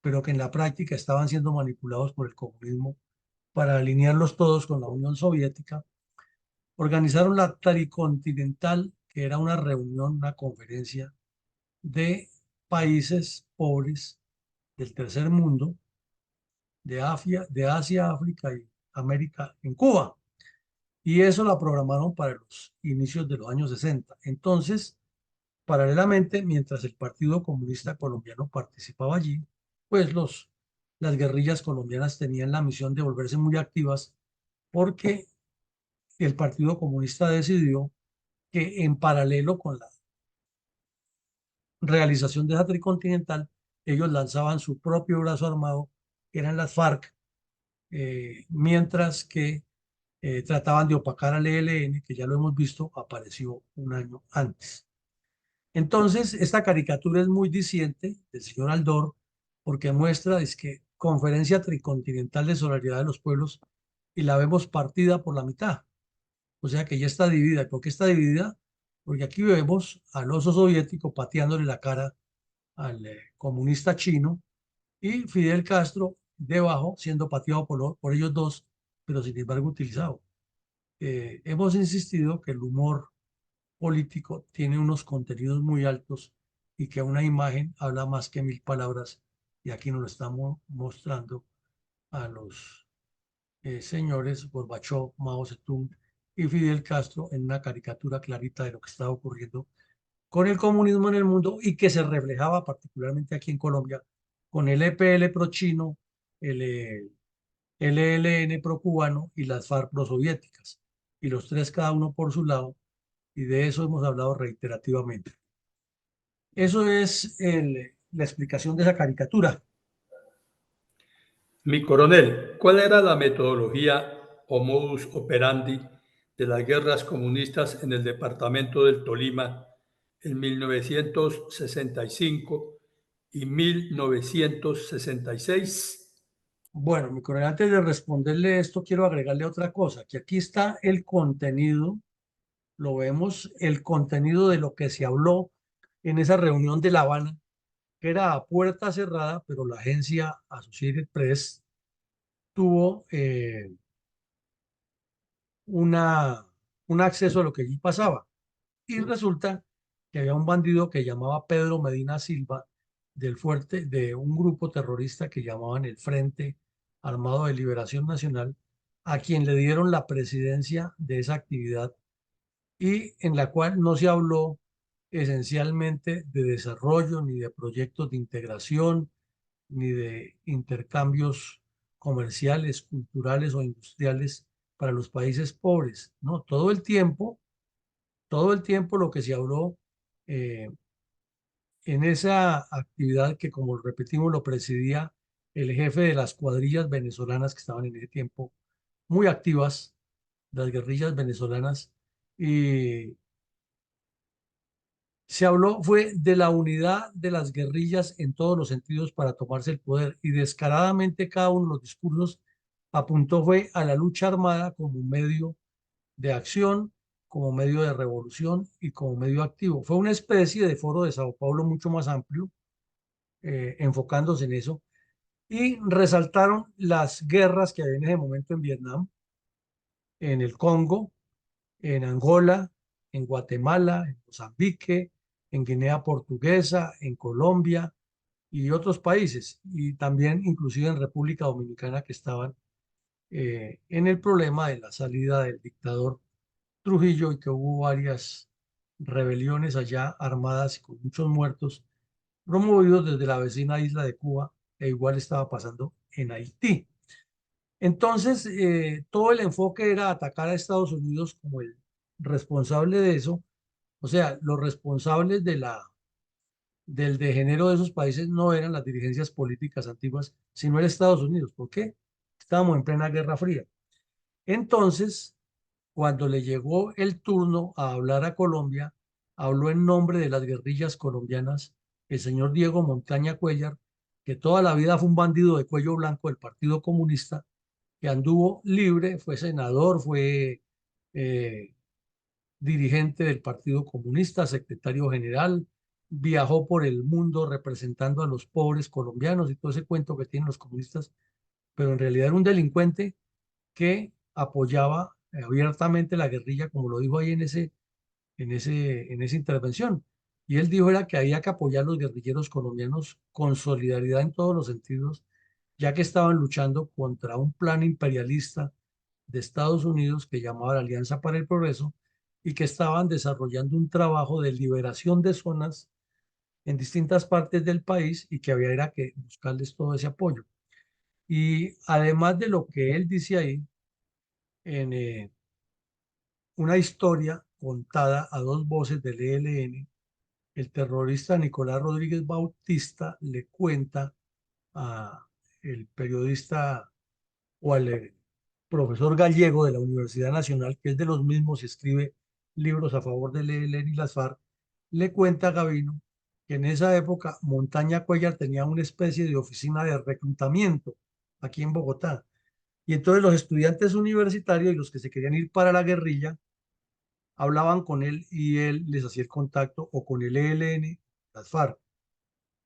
pero que en la práctica estaban siendo manipulados por el comunismo para alinearlos todos con la Unión Soviética, organizaron la Tricontinental, que era una reunión, una conferencia de países pobres del tercer mundo, de Asia, África y América, en Cuba. Y eso la programaron para los inicios de los años 60. Entonces, paralelamente, mientras el Partido Comunista Colombiano participaba allí, pues las guerrillas colombianas tenían la misión de volverse muy activas, porque el Partido Comunista decidió que en paralelo con la realización de esa tricontinental, ellos lanzaban su propio brazo armado, que eran las FARC, mientras que trataban de opacar al ELN, que ya lo hemos visto, apareció un año antes. Entonces, esta caricatura es muy diciente del señor Aldor, porque muestra es que Conferencia Tricontinental de Solidaridad de los Pueblos, y la vemos partida por la mitad. O sea que ya está dividida. ¿Por qué está dividida? Porque aquí vemos al oso soviético pateándole la cara al comunista chino, y Fidel Castro debajo siendo pateado por ellos dos, pero sin embargo utilizado. Hemos insistido que el humor político tiene unos contenidos muy altos y que una imagen habla más que 1000 palabras, y aquí nos lo estamos mostrando a los señores Gorbachov, Mao Zedong y Fidel Castro en una caricatura clarita de lo que estaba ocurriendo con el comunismo en el mundo, y que se reflejaba particularmente aquí en Colombia con el EPL pro chino, el ELN pro cubano y las FARC pro soviéticas, y los tres cada uno por su lado, y de eso hemos hablado reiterativamente. Eso es la explicación de esa caricatura. Mi coronel, ¿cuál era la metodología o modus operandi de las guerras comunistas en el departamento del Tolima en 1965 y 1966? Bueno, mi coronel, antes de responderle esto, quiero agregarle otra cosa, que aquí está el contenido, lo vemos, el contenido de lo que se habló en esa reunión de La Habana, que era a puerta cerrada, pero la agencia Associated Press tuvo un acceso a lo que allí pasaba. Y resulta que había un bandido que llamaba Pedro Medina Silva, del fuerte de un grupo terrorista que llamaban el Frente Armado de Liberación Nacional, a quien le dieron la presidencia de esa actividad, y en la cual no se habló esencialmente de desarrollo, ni de proyectos de integración, ni de intercambios comerciales, culturales o industriales para los países pobres, ¿no? Todo el tiempo lo que se habló en esa actividad, que como repetimos lo presidía el jefe de las cuadrillas venezolanas que estaban en ese tiempo muy activas, las guerrillas venezolanas, y se habló fue de la unidad de las guerrillas en todos los sentidos para tomarse el poder, y descaradamente cada uno de los discursos apuntó fue a la lucha armada como medio de acción, como medio de revolución y como medio activo. Fue una especie de foro de Sao Paulo mucho más amplio, enfocándose en eso, y resaltaron las guerras que había en ese momento en Vietnam, en el Congo, en Angola, en Guatemala, en Mozambique, en Guinea Portuguesa, en Colombia y otros países, y también inclusive en República Dominicana, que estaban en el problema de la salida del dictador Trujillo, y que hubo varias rebeliones allá armadas y con muchos muertos, promovidos desde la vecina isla de Cuba, e igual estaba pasando en Haití. Entonces, todo el enfoque era atacar a Estados Unidos como el responsable de eso, o sea, los responsables de la del degenero de esos países no eran las dirigencias políticas antiguas, sino el Estados Unidos. ¿Por qué? Estábamos en plena Guerra Fría. Entonces, cuando le llegó el turno a hablar a Colombia, habló en nombre de las guerrillas colombianas el señor Diego Montaña Cuéllar, que toda la vida fue un bandido de cuello blanco del Partido Comunista, que anduvo libre, fue senador, fue eh, dirigente del Partido Comunista, secretario general, viajó por el mundo representando a los pobres colombianos y todo ese cuento que tienen los comunistas, pero en realidad era un delincuente que apoyaba abiertamente la guerrilla, como lo dijo ahí en esa intervención. Y él dijo era que había que apoyar a los guerrilleros colombianos con solidaridad en todos los sentidos, ya que estaban luchando contra un plan imperialista de Estados Unidos que llamaba la Alianza para el Progreso y que estaban desarrollando un trabajo de liberación de zonas en distintas partes del país y que había era que buscarles todo ese apoyo. Y además de lo que él dice ahí, en una historia contada a dos voces del ELN, el terrorista Nicolás Rodríguez Bautista le cuenta a el periodista o al profesor gallego de la Universidad Nacional, que es de los mismos y escribe libros a favor del ELN y las FARC, le cuenta a Gavino que en esa época Montaña Cuéllar tenía una especie de oficina de reclutamiento aquí en Bogotá. Y entonces los estudiantes universitarios y los que se querían ir para la guerrilla hablaban con él y él les hacía el contacto o con el ELN, las FARC.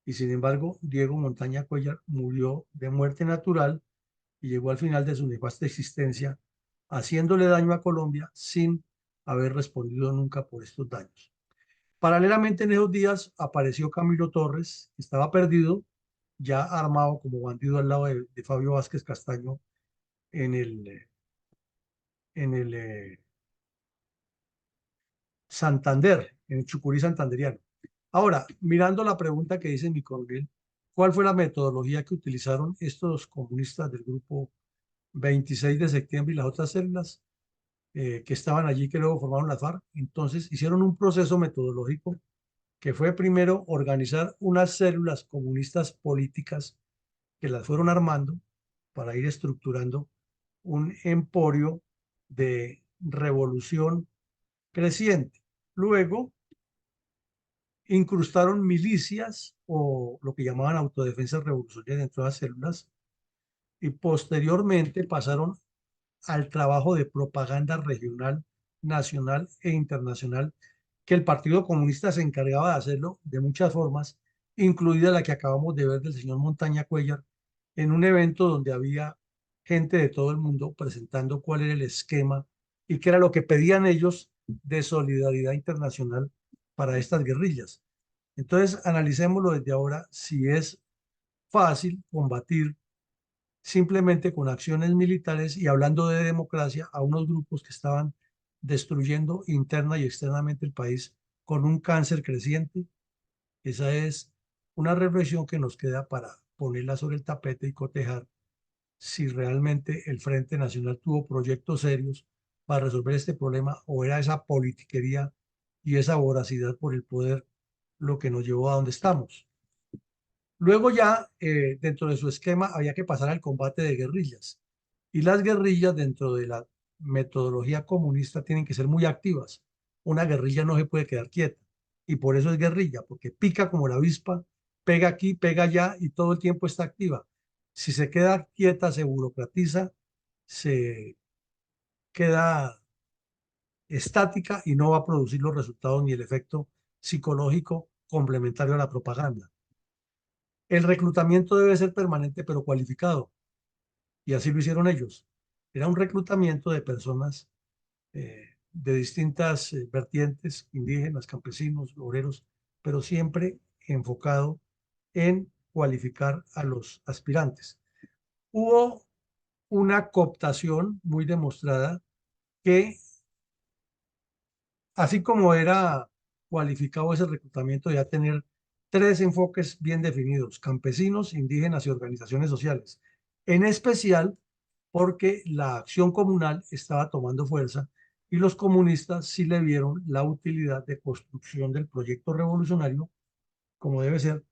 Y sin embargo, Diego Montaña Cuéllar murió de muerte natural y llegó al final de su nefasta existencia haciéndole daño a Colombia sin haber respondido nunca por estos daños. Paralelamente en esos días apareció Camilo Torres, que estaba perdido, ya armado como bandido al lado de Fabio Vázquez Castaño en el Santander, en el Chucurí santanderiano. Ahora, mirando la pregunta que dice mi coronel, ¿cuál fue la metodología que utilizaron estos comunistas del grupo 26 de septiembre y las otras células que estaban allí, que luego formaron la FARC? Entonces hicieron un proceso metodológico que fue primero organizar unas células comunistas políticas que las fueron armando para ir estructurando un emporio de revolución creciente. Luego incrustaron milicias o lo que llamaban autodefensas revolucionarias dentro de las células y posteriormente pasaron al trabajo de propaganda regional, nacional e internacional, que el Partido Comunista se encargaba de hacerlo de muchas formas, incluida la que acabamos de ver del señor Montaña Cuéllar, en un evento donde había gente de todo el mundo presentando cuál era el esquema y qué era lo que pedían ellos de solidaridad internacional para estas guerrillas. Entonces, analicémoslo desde ahora si es fácil combatir simplemente con acciones militares y hablando de democracia a unos grupos que estaban destruyendo interna y externamente el país con un cáncer creciente. Esa es una reflexión que nos queda para ponerla sobre el tapete y cotejar si realmente el Frente Nacional tuvo proyectos serios para resolver este problema o era esa politiquería y esa voracidad por el poder lo que nos llevó a donde estamos. Luego ya, dentro de su esquema, había que pasar al combate de guerrillas. Y las guerrillas dentro de la metodología comunista tienen que ser muy activas. Una guerrilla no se puede quedar quieta. Y por eso es guerrilla, porque pica como la avispa, pega aquí, pega allá y todo el tiempo está activa. Si se queda quieta, se burocratiza, se queda estática y no va a producir los resultados ni el efecto psicológico complementario a la propaganda. El reclutamiento debe ser permanente pero cualificado, y así lo hicieron ellos. Era un reclutamiento de personas de distintas vertientes, indígenas, campesinos, obreros, pero siempre enfocado en cualificar a los aspirantes. Hubo una cooptación muy demostrada que, así como era cualificado ese reclutamiento, ya tener tres enfoques bien definidos: campesinos, indígenas y organizaciones sociales. En especial porque la acción comunal estaba tomando fuerza y los comunistas sí le vieron la utilidad de construcción del proyecto revolucionario como debe ser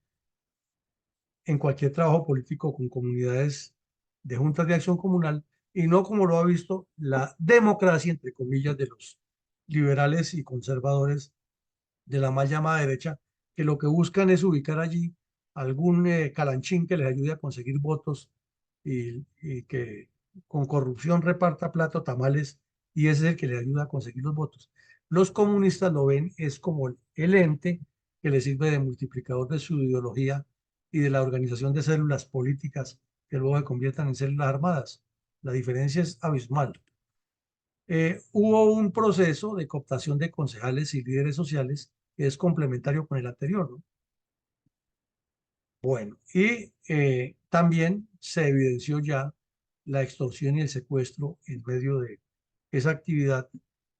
en cualquier trabajo político con comunidades de juntas de acción comunal y no como lo ha visto la democracia, entre comillas, de los liberales y conservadores de la mal llamada derecha, que lo que buscan es ubicar allí algún calanchín que les ayude a conseguir votos y que con corrupción reparta plato, tamales, y ese es el que le ayuda a conseguir los votos. Los comunistas lo ven es como el ente que les sirve de multiplicador de su ideología y de la organización de células políticas que luego se conviertan en células armadas. La diferencia es abismal. Hubo un proceso de cooptación de concejales y líderes sociales que es complementario con el anterior, ¿no? Bueno, y también se evidenció ya la extorsión y el secuestro en medio de esa actividad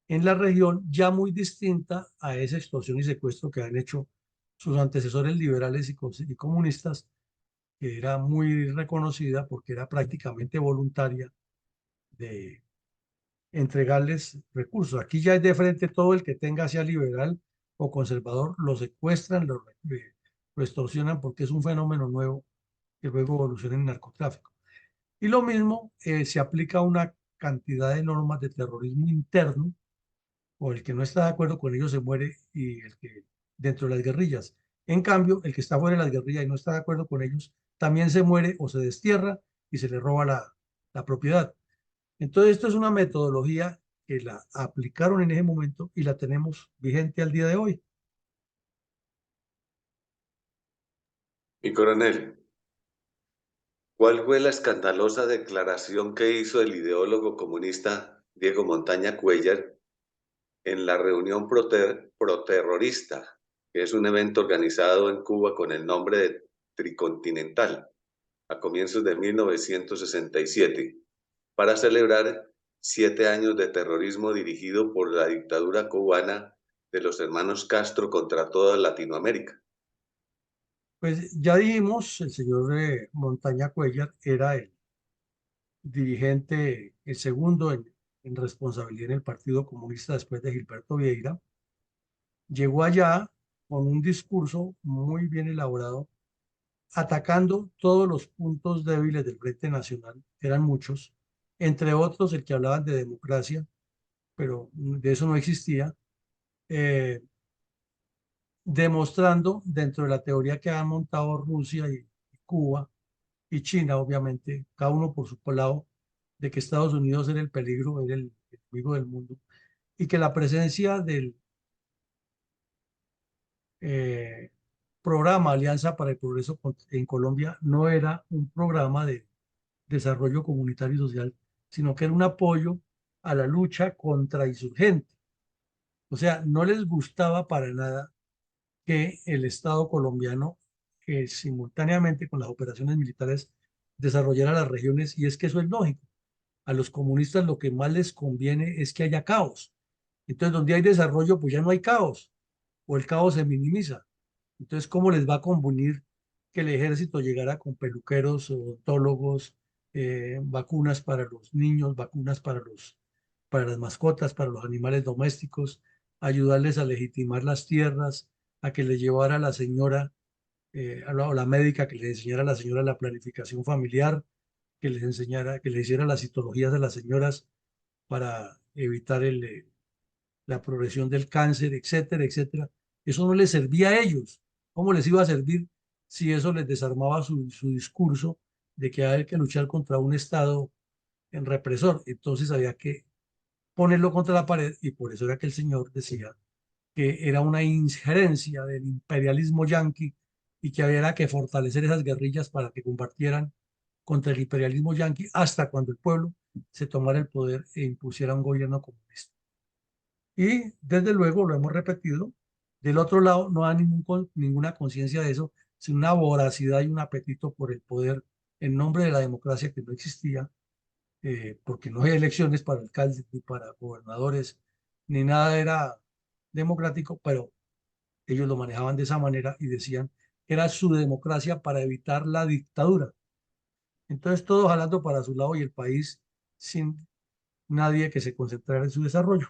en la región, ya muy distinta a esa extorsión y secuestro que han hecho sus antecesores liberales y comunistas, que era muy reconocida porque era prácticamente voluntaria de entregarles recursos. Aquí ya es de frente todo el que tenga, sea liberal o conservador, lo secuestran, lo extorsionan porque es un fenómeno nuevo que luego evoluciona en narcotráfico. Y lo mismo se aplica a una cantidad de normas de terrorismo interno, o el que no está de acuerdo con ellos se muere y el que dentro de las guerrillas. En cambio, el que está fuera de las guerrillas y no está de acuerdo con ellos también se muere o se destierra y se le roba la propiedad. Entonces, esto es una metodología que la aplicaron en ese momento y la tenemos vigente al día de hoy. Mi coronel, ¿cuál fue la escandalosa declaración que hizo el ideólogo comunista Diego Montaña Cuellar en la reunión proterrorista, que es un evento organizado en Cuba con el nombre de Tricontinental, a comienzos de 1967, para celebrar 7 años de terrorismo dirigido por la dictadura cubana de los hermanos Castro contra toda Latinoamérica? Pues ya dijimos, el señor Montaña Cuellar era el dirigente, el segundo en responsabilidad en el Partido Comunista después de Gilberto Vieira. Llegó allá con un discurso muy bien elaborado, atacando todos los puntos débiles del Frente Nacional, eran muchos, entre otros el que hablaban de democracia, pero de eso no existía, eh, demostrando dentro de la teoría que han montado Rusia y Cuba y China, obviamente, cada uno por su lado, de que Estados Unidos era el peligro, era el enemigo del mundo, y que la presencia del eh, programa Alianza para el Progreso en Colombia no era un programa de desarrollo comunitario y social, sino que era un apoyo a la lucha contra insurgentes. O sea, no les gustaba para nada que el Estado colombiano, simultáneamente con las operaciones militares, desarrollara las regiones, y es que eso es lógico. A los comunistas lo que más les conviene es que haya caos. Entonces, donde hay desarrollo, pues ya no hay caos, o el caos se minimiza. Entonces, ¿cómo les va a convenir que el ejército llegara con peluqueros, odontólogos, vacunas para los niños, vacunas para las mascotas, para los animales domésticos, ayudarles a legitimar las tierras, a que le llevara a la señora, o la médica que le enseñara a la señora la planificación familiar, que les enseñara, que le hiciera las citologías de las señoras para evitar la progresión del cáncer, etcétera, etcétera? Eso no les servía a ellos. ¿Cómo les iba a servir si eso les desarmaba su discurso de que hay que luchar contra un Estado en represor? Entonces había que ponerlo contra la pared, y por eso era que el señor decía que era una injerencia del imperialismo yanqui y que había que fortalecer esas guerrillas para que combatieran contra el imperialismo yanqui hasta cuando el pueblo se tomara el poder e impusiera un gobierno comunista. Y desde luego, lo hemos repetido, del otro lado no hay ninguna conciencia de eso, sino una voracidad y un apetito por el poder en nombre de la democracia que no existía, porque no hay elecciones para alcaldes ni para gobernadores, ni nada era democrático, pero ellos lo manejaban de esa manera y decían que era su democracia para evitar la dictadura. Entonces todos jalando para su lado y el país sin nadie que se concentrara en su desarrollo.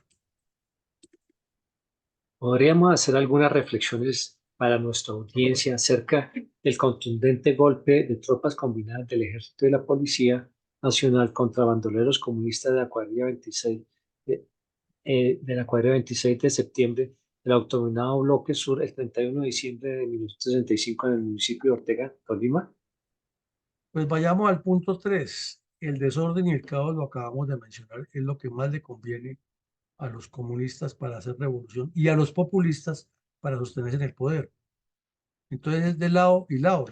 Podríamos hacer algunas reflexiones para nuestra audiencia acerca del contundente golpe de tropas combinadas del Ejército y la Policía Nacional contra bandoleros comunistas de la cuadrilla 26 de la cuadrilla 26 de septiembre del autodenominado Bloque Sur el 31 de diciembre de 1965 en el municipio de Ortega, Tolima? Pues vayamos al punto 3. El desorden y el caos, lo acabamos de mencionar, es lo que más le conviene a los comunistas para hacer revolución y a los populistas para sostenerse en el poder. Entonces es de lado y lado,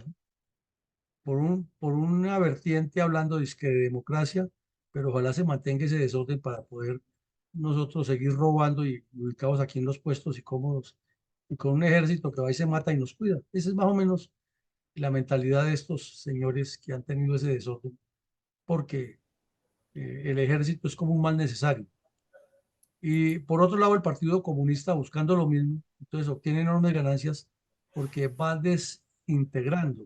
¿no? Por una vertiente hablando dizque de democracia, pero ojalá se mantenga ese desorden para poder nosotros seguir robando y ubicados aquí en los puestos y cómodos, y con un ejército que va y se mata y nos cuida. Esa es más o menos la mentalidad de estos señores que han tenido ese desorden, porque el ejército es como un mal necesario. Y por otro lado, el Partido Comunista buscando lo mismo, entonces obtiene enormes ganancias porque va desintegrando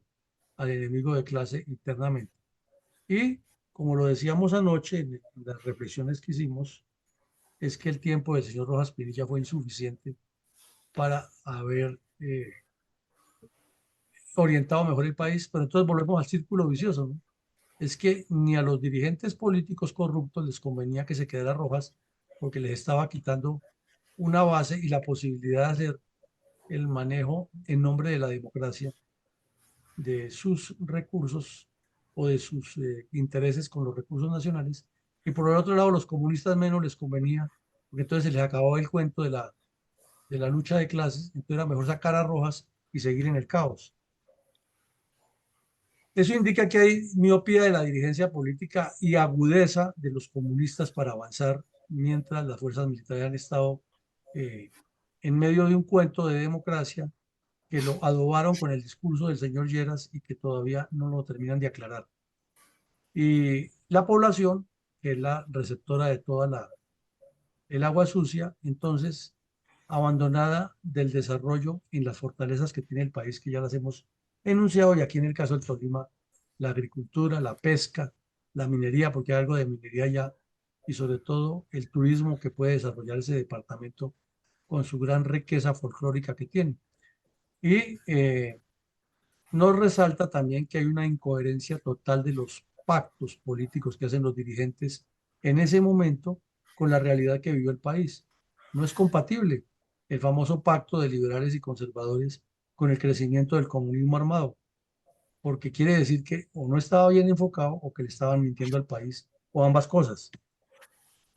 al enemigo de clase internamente. Y como lo decíamos anoche en las reflexiones que hicimos, es que el tiempo del señor Rojas Pinilla fue insuficiente para haber orientado mejor el país, pero entonces volvemos al círculo vicioso, ¿no? Es que ni a los dirigentes políticos corruptos les convenía que se quedara Rojas porque les estaba quitando una base y la posibilidad de hacer el manejo en nombre de la democracia de sus recursos o de sus intereses con los recursos nacionales. Y por el otro lado, los comunistas menos les convenía, porque entonces se les acababa el cuento de la lucha de clases, entonces era mejor sacar a Rojas y seguir en el caos. Eso indica que hay miopía de la dirigencia política y agudeza de los comunistas para avanzar, mientras las fuerzas militares han estado en medio de un cuento de democracia que lo adobaron con el discurso del señor Lleras y que todavía no lo terminan de aclarar. Y la población, que es la receptora de toda el agua sucia, entonces abandonada del desarrollo en las fortalezas que tiene el país, que ya las hemos enunciado, y aquí en el caso del Tolima, la agricultura, la pesca, la minería, porque hay algo de minería ya, y sobre todo el turismo que puede desarrollar ese departamento con su gran riqueza folclórica que tiene. Y nos resalta también que hay una incoherencia total de los pactos políticos que hacen los dirigentes en ese momento con la realidad que vivió el país. No es compatible el famoso pacto de liberales y conservadores con el crecimiento del comunismo armado, porque quiere decir que o no estaba bien enfocado o que le estaban mintiendo al país, o ambas cosas.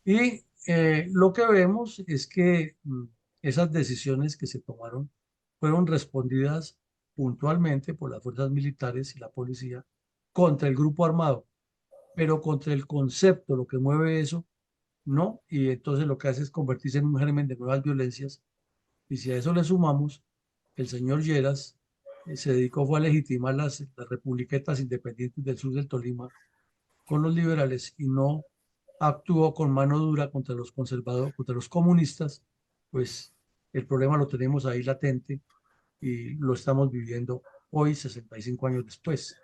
Y lo que vemos es que esas decisiones que se tomaron fueron respondidas puntualmente por las fuerzas militares y la policía contra el grupo armado, pero contra el concepto, lo que mueve eso, no. Y entonces lo que hace es convertirse en un germen de nuevas violencias. Y si a eso le sumamos, el señor Lleras se dedicó fue a legitimar las republiquetas independientes del sur del Tolima con los liberales y no actuó con mano dura contra los conservadores, contra los comunistas, pues el problema lo tenemos ahí latente y lo estamos viviendo hoy, 65 años después.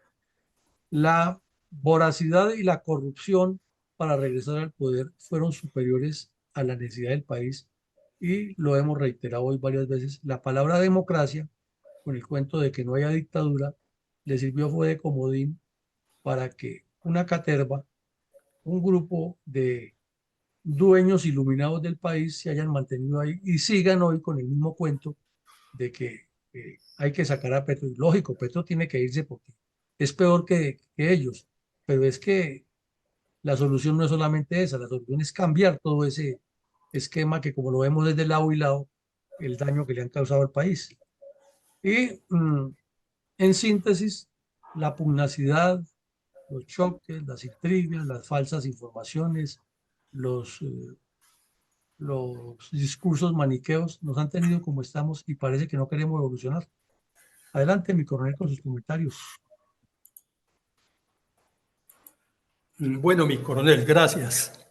La voracidad y la corrupción para regresar al poder fueron superiores a la necesidad del país y lo hemos reiterado hoy varias veces. La palabra democracia, con el cuento de que no haya dictadura, le sirvió fue de comodín para que una caterva, un grupo de dueños iluminados del país se hayan mantenido ahí y sigan hoy con el mismo cuento de que hay que sacar a Petro. Y lógico, Petro tiene que irse porque es peor que ellos, pero es que la solución no es solamente esa, la solución es cambiar todo ese esquema que como lo vemos desde lado y lado, el daño que le han causado al país. Y en síntesis, la pugnacidad, los choques, las intrigas, las falsas informaciones, los discursos maniqueos nos han tenido como estamos y parece que no queremos evolucionar. Adelante, mi coronel, con sus comentarios. Bueno, mi coronel, gracias.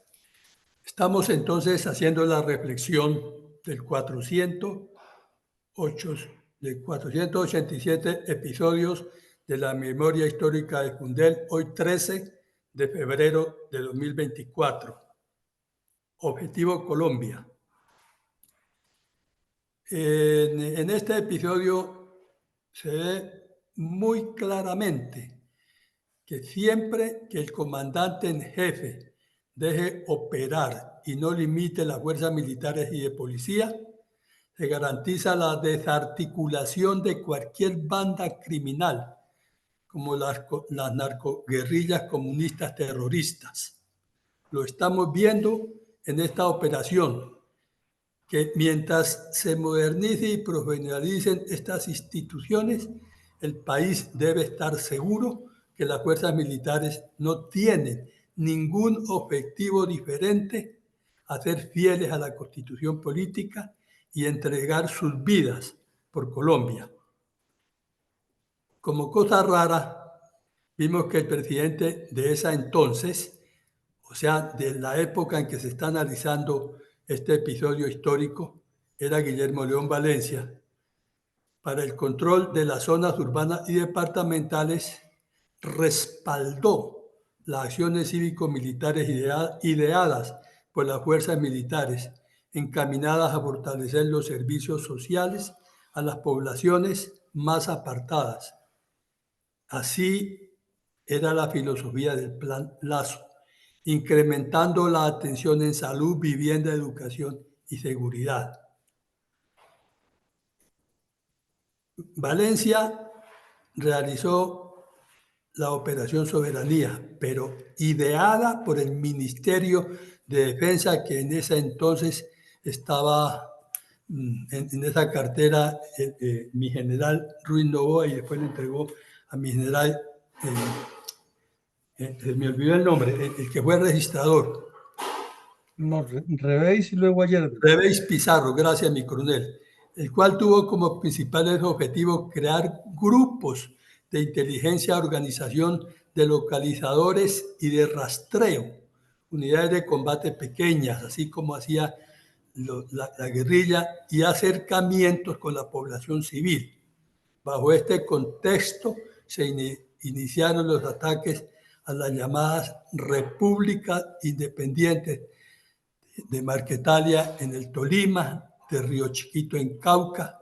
Estamos entonces haciendo la reflexión del 487 episodios de la memoria histórica de Fundel, hoy 13 de febrero de 2024. Objetivo Colombia. En este episodio se ve muy claramente que siempre que el comandante en jefe deje operar y no limite las fuerzas militares y de policía, se garantiza la desarticulación de cualquier banda criminal, como las narcoguerrillas comunistas terroristas. Lo estamos viendo en esta operación, que mientras se modernicen y profesionalicen estas instituciones, el país debe estar seguro que las fuerzas militares no tienen ningún objetivo diferente a ser fieles a la Constitución política y entregar sus vidas por Colombia. Como cosa rara, vimos que el presidente de esa entonces, o sea, de la época en que se está analizando este episodio histórico, era Guillermo León Valencia. Para el control de las zonas urbanas y departamentales, respaldó las acciones cívico-militares ideadas por las fuerzas militares, encaminadas a fortalecer los servicios sociales a las poblaciones más apartadas. Así era la filosofía del Plan Lazo, incrementando la atención en salud, vivienda, educación y seguridad. Valencia realizó la Operación Soberanía, pero ideada por el Ministerio de Defensa, que en ese entonces estaba en esa cartera mi general Ruiz Novoa, y después le entregó a mi general, me olvidó el nombre, el que fue registrador. No, Revéis y luego ayer. Revéis Pizarro, gracias mi coronel, el cual tuvo como principales objetivos crear grupos de inteligencia, organización de localizadores y de rastreo, unidades de combate pequeñas, así como hacía la guerrilla, y acercamientos con la población civil. Bajo este contexto se iniciaron los ataques a las llamadas repúblicas independientes de Marquetalia en el Tolima, de Río Chiquito en Cauca,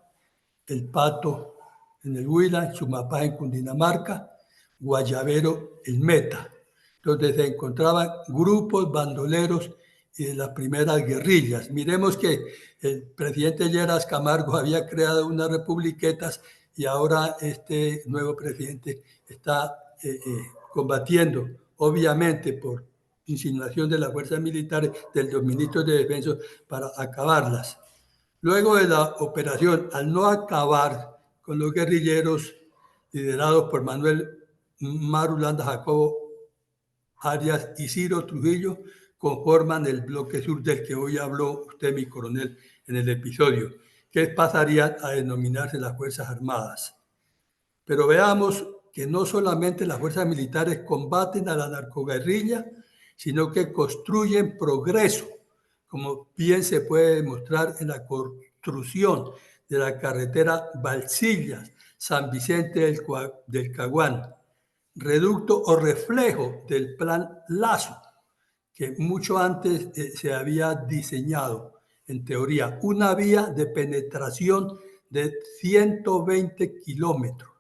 El Pato en el Huila, Sumapaz en Cundinamarca, Guayabero en Meta, donde se encontraban grupos bandoleros y de las primeras guerrillas. Miremos que el presidente Lleras Camargo había creado unas republiquetas y ahora este nuevo presidente está combatiendo, obviamente por insinuación de las fuerzas militares, de los ministros de defensa, para acabarlas. Luego de la operación, al no acabar con los guerrilleros liderados por Manuel Marulanda, Jacobo Arias y Ciro Trujillo, conforman el bloque sur del que hoy habló usted, mi coronel, en el episodio, que pasaría a denominarse las Fuerzas Armadas. Pero veamos que no solamente las fuerzas militares combaten a la narcoguerrilla, sino que construyen progreso, como bien se puede demostrar en la construcción de la carretera Valsillas-San Vicente del Caguán, reducto o reflejo del Plan Lazo, que mucho antes se había diseñado, en teoría, una vía de penetración de 120 kilómetros.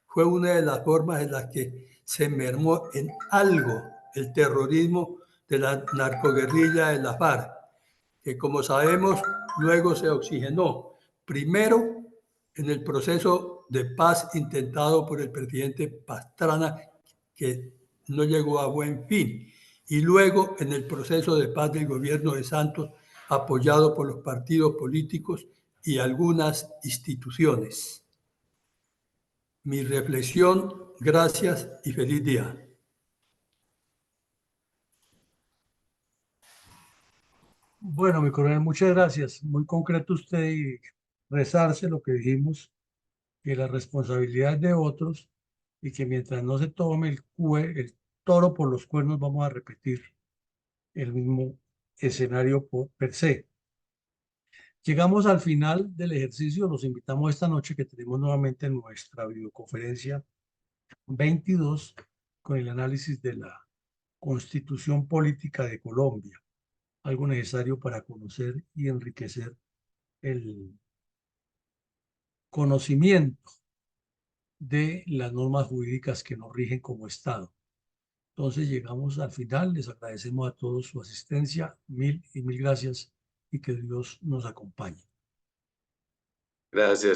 Fue una de las formas en las que se mermó en algo el terrorismo de la narcoguerrilla de la FARC, que como sabemos luego se oxigenó, primero en el proceso de paz intentado por el presidente Pastrana, que no llegó a buen fin, y luego en el proceso de paz del gobierno de Santos, apoyado por los partidos políticos y algunas instituciones. Mi reflexión, gracias y feliz día. Bueno, mi coronel, muchas gracias. Muy concreto usted y rezarse lo que dijimos, que la responsabilidad es de otros y que mientras no se tome el toro por los cuernos, vamos a repetir el mismo escenario per se. Llegamos al final del ejercicio. Los invitamos esta noche que tenemos nuevamente nuestra videoconferencia 22 con el análisis de la Constitución Política de Colombia, algo necesario para conocer y enriquecer el conocimiento de las normas jurídicas que nos rigen como Estado. Entonces llegamos al final, les agradecemos a todos su asistencia, mil y mil gracias y que Dios nos acompañe. Gracias.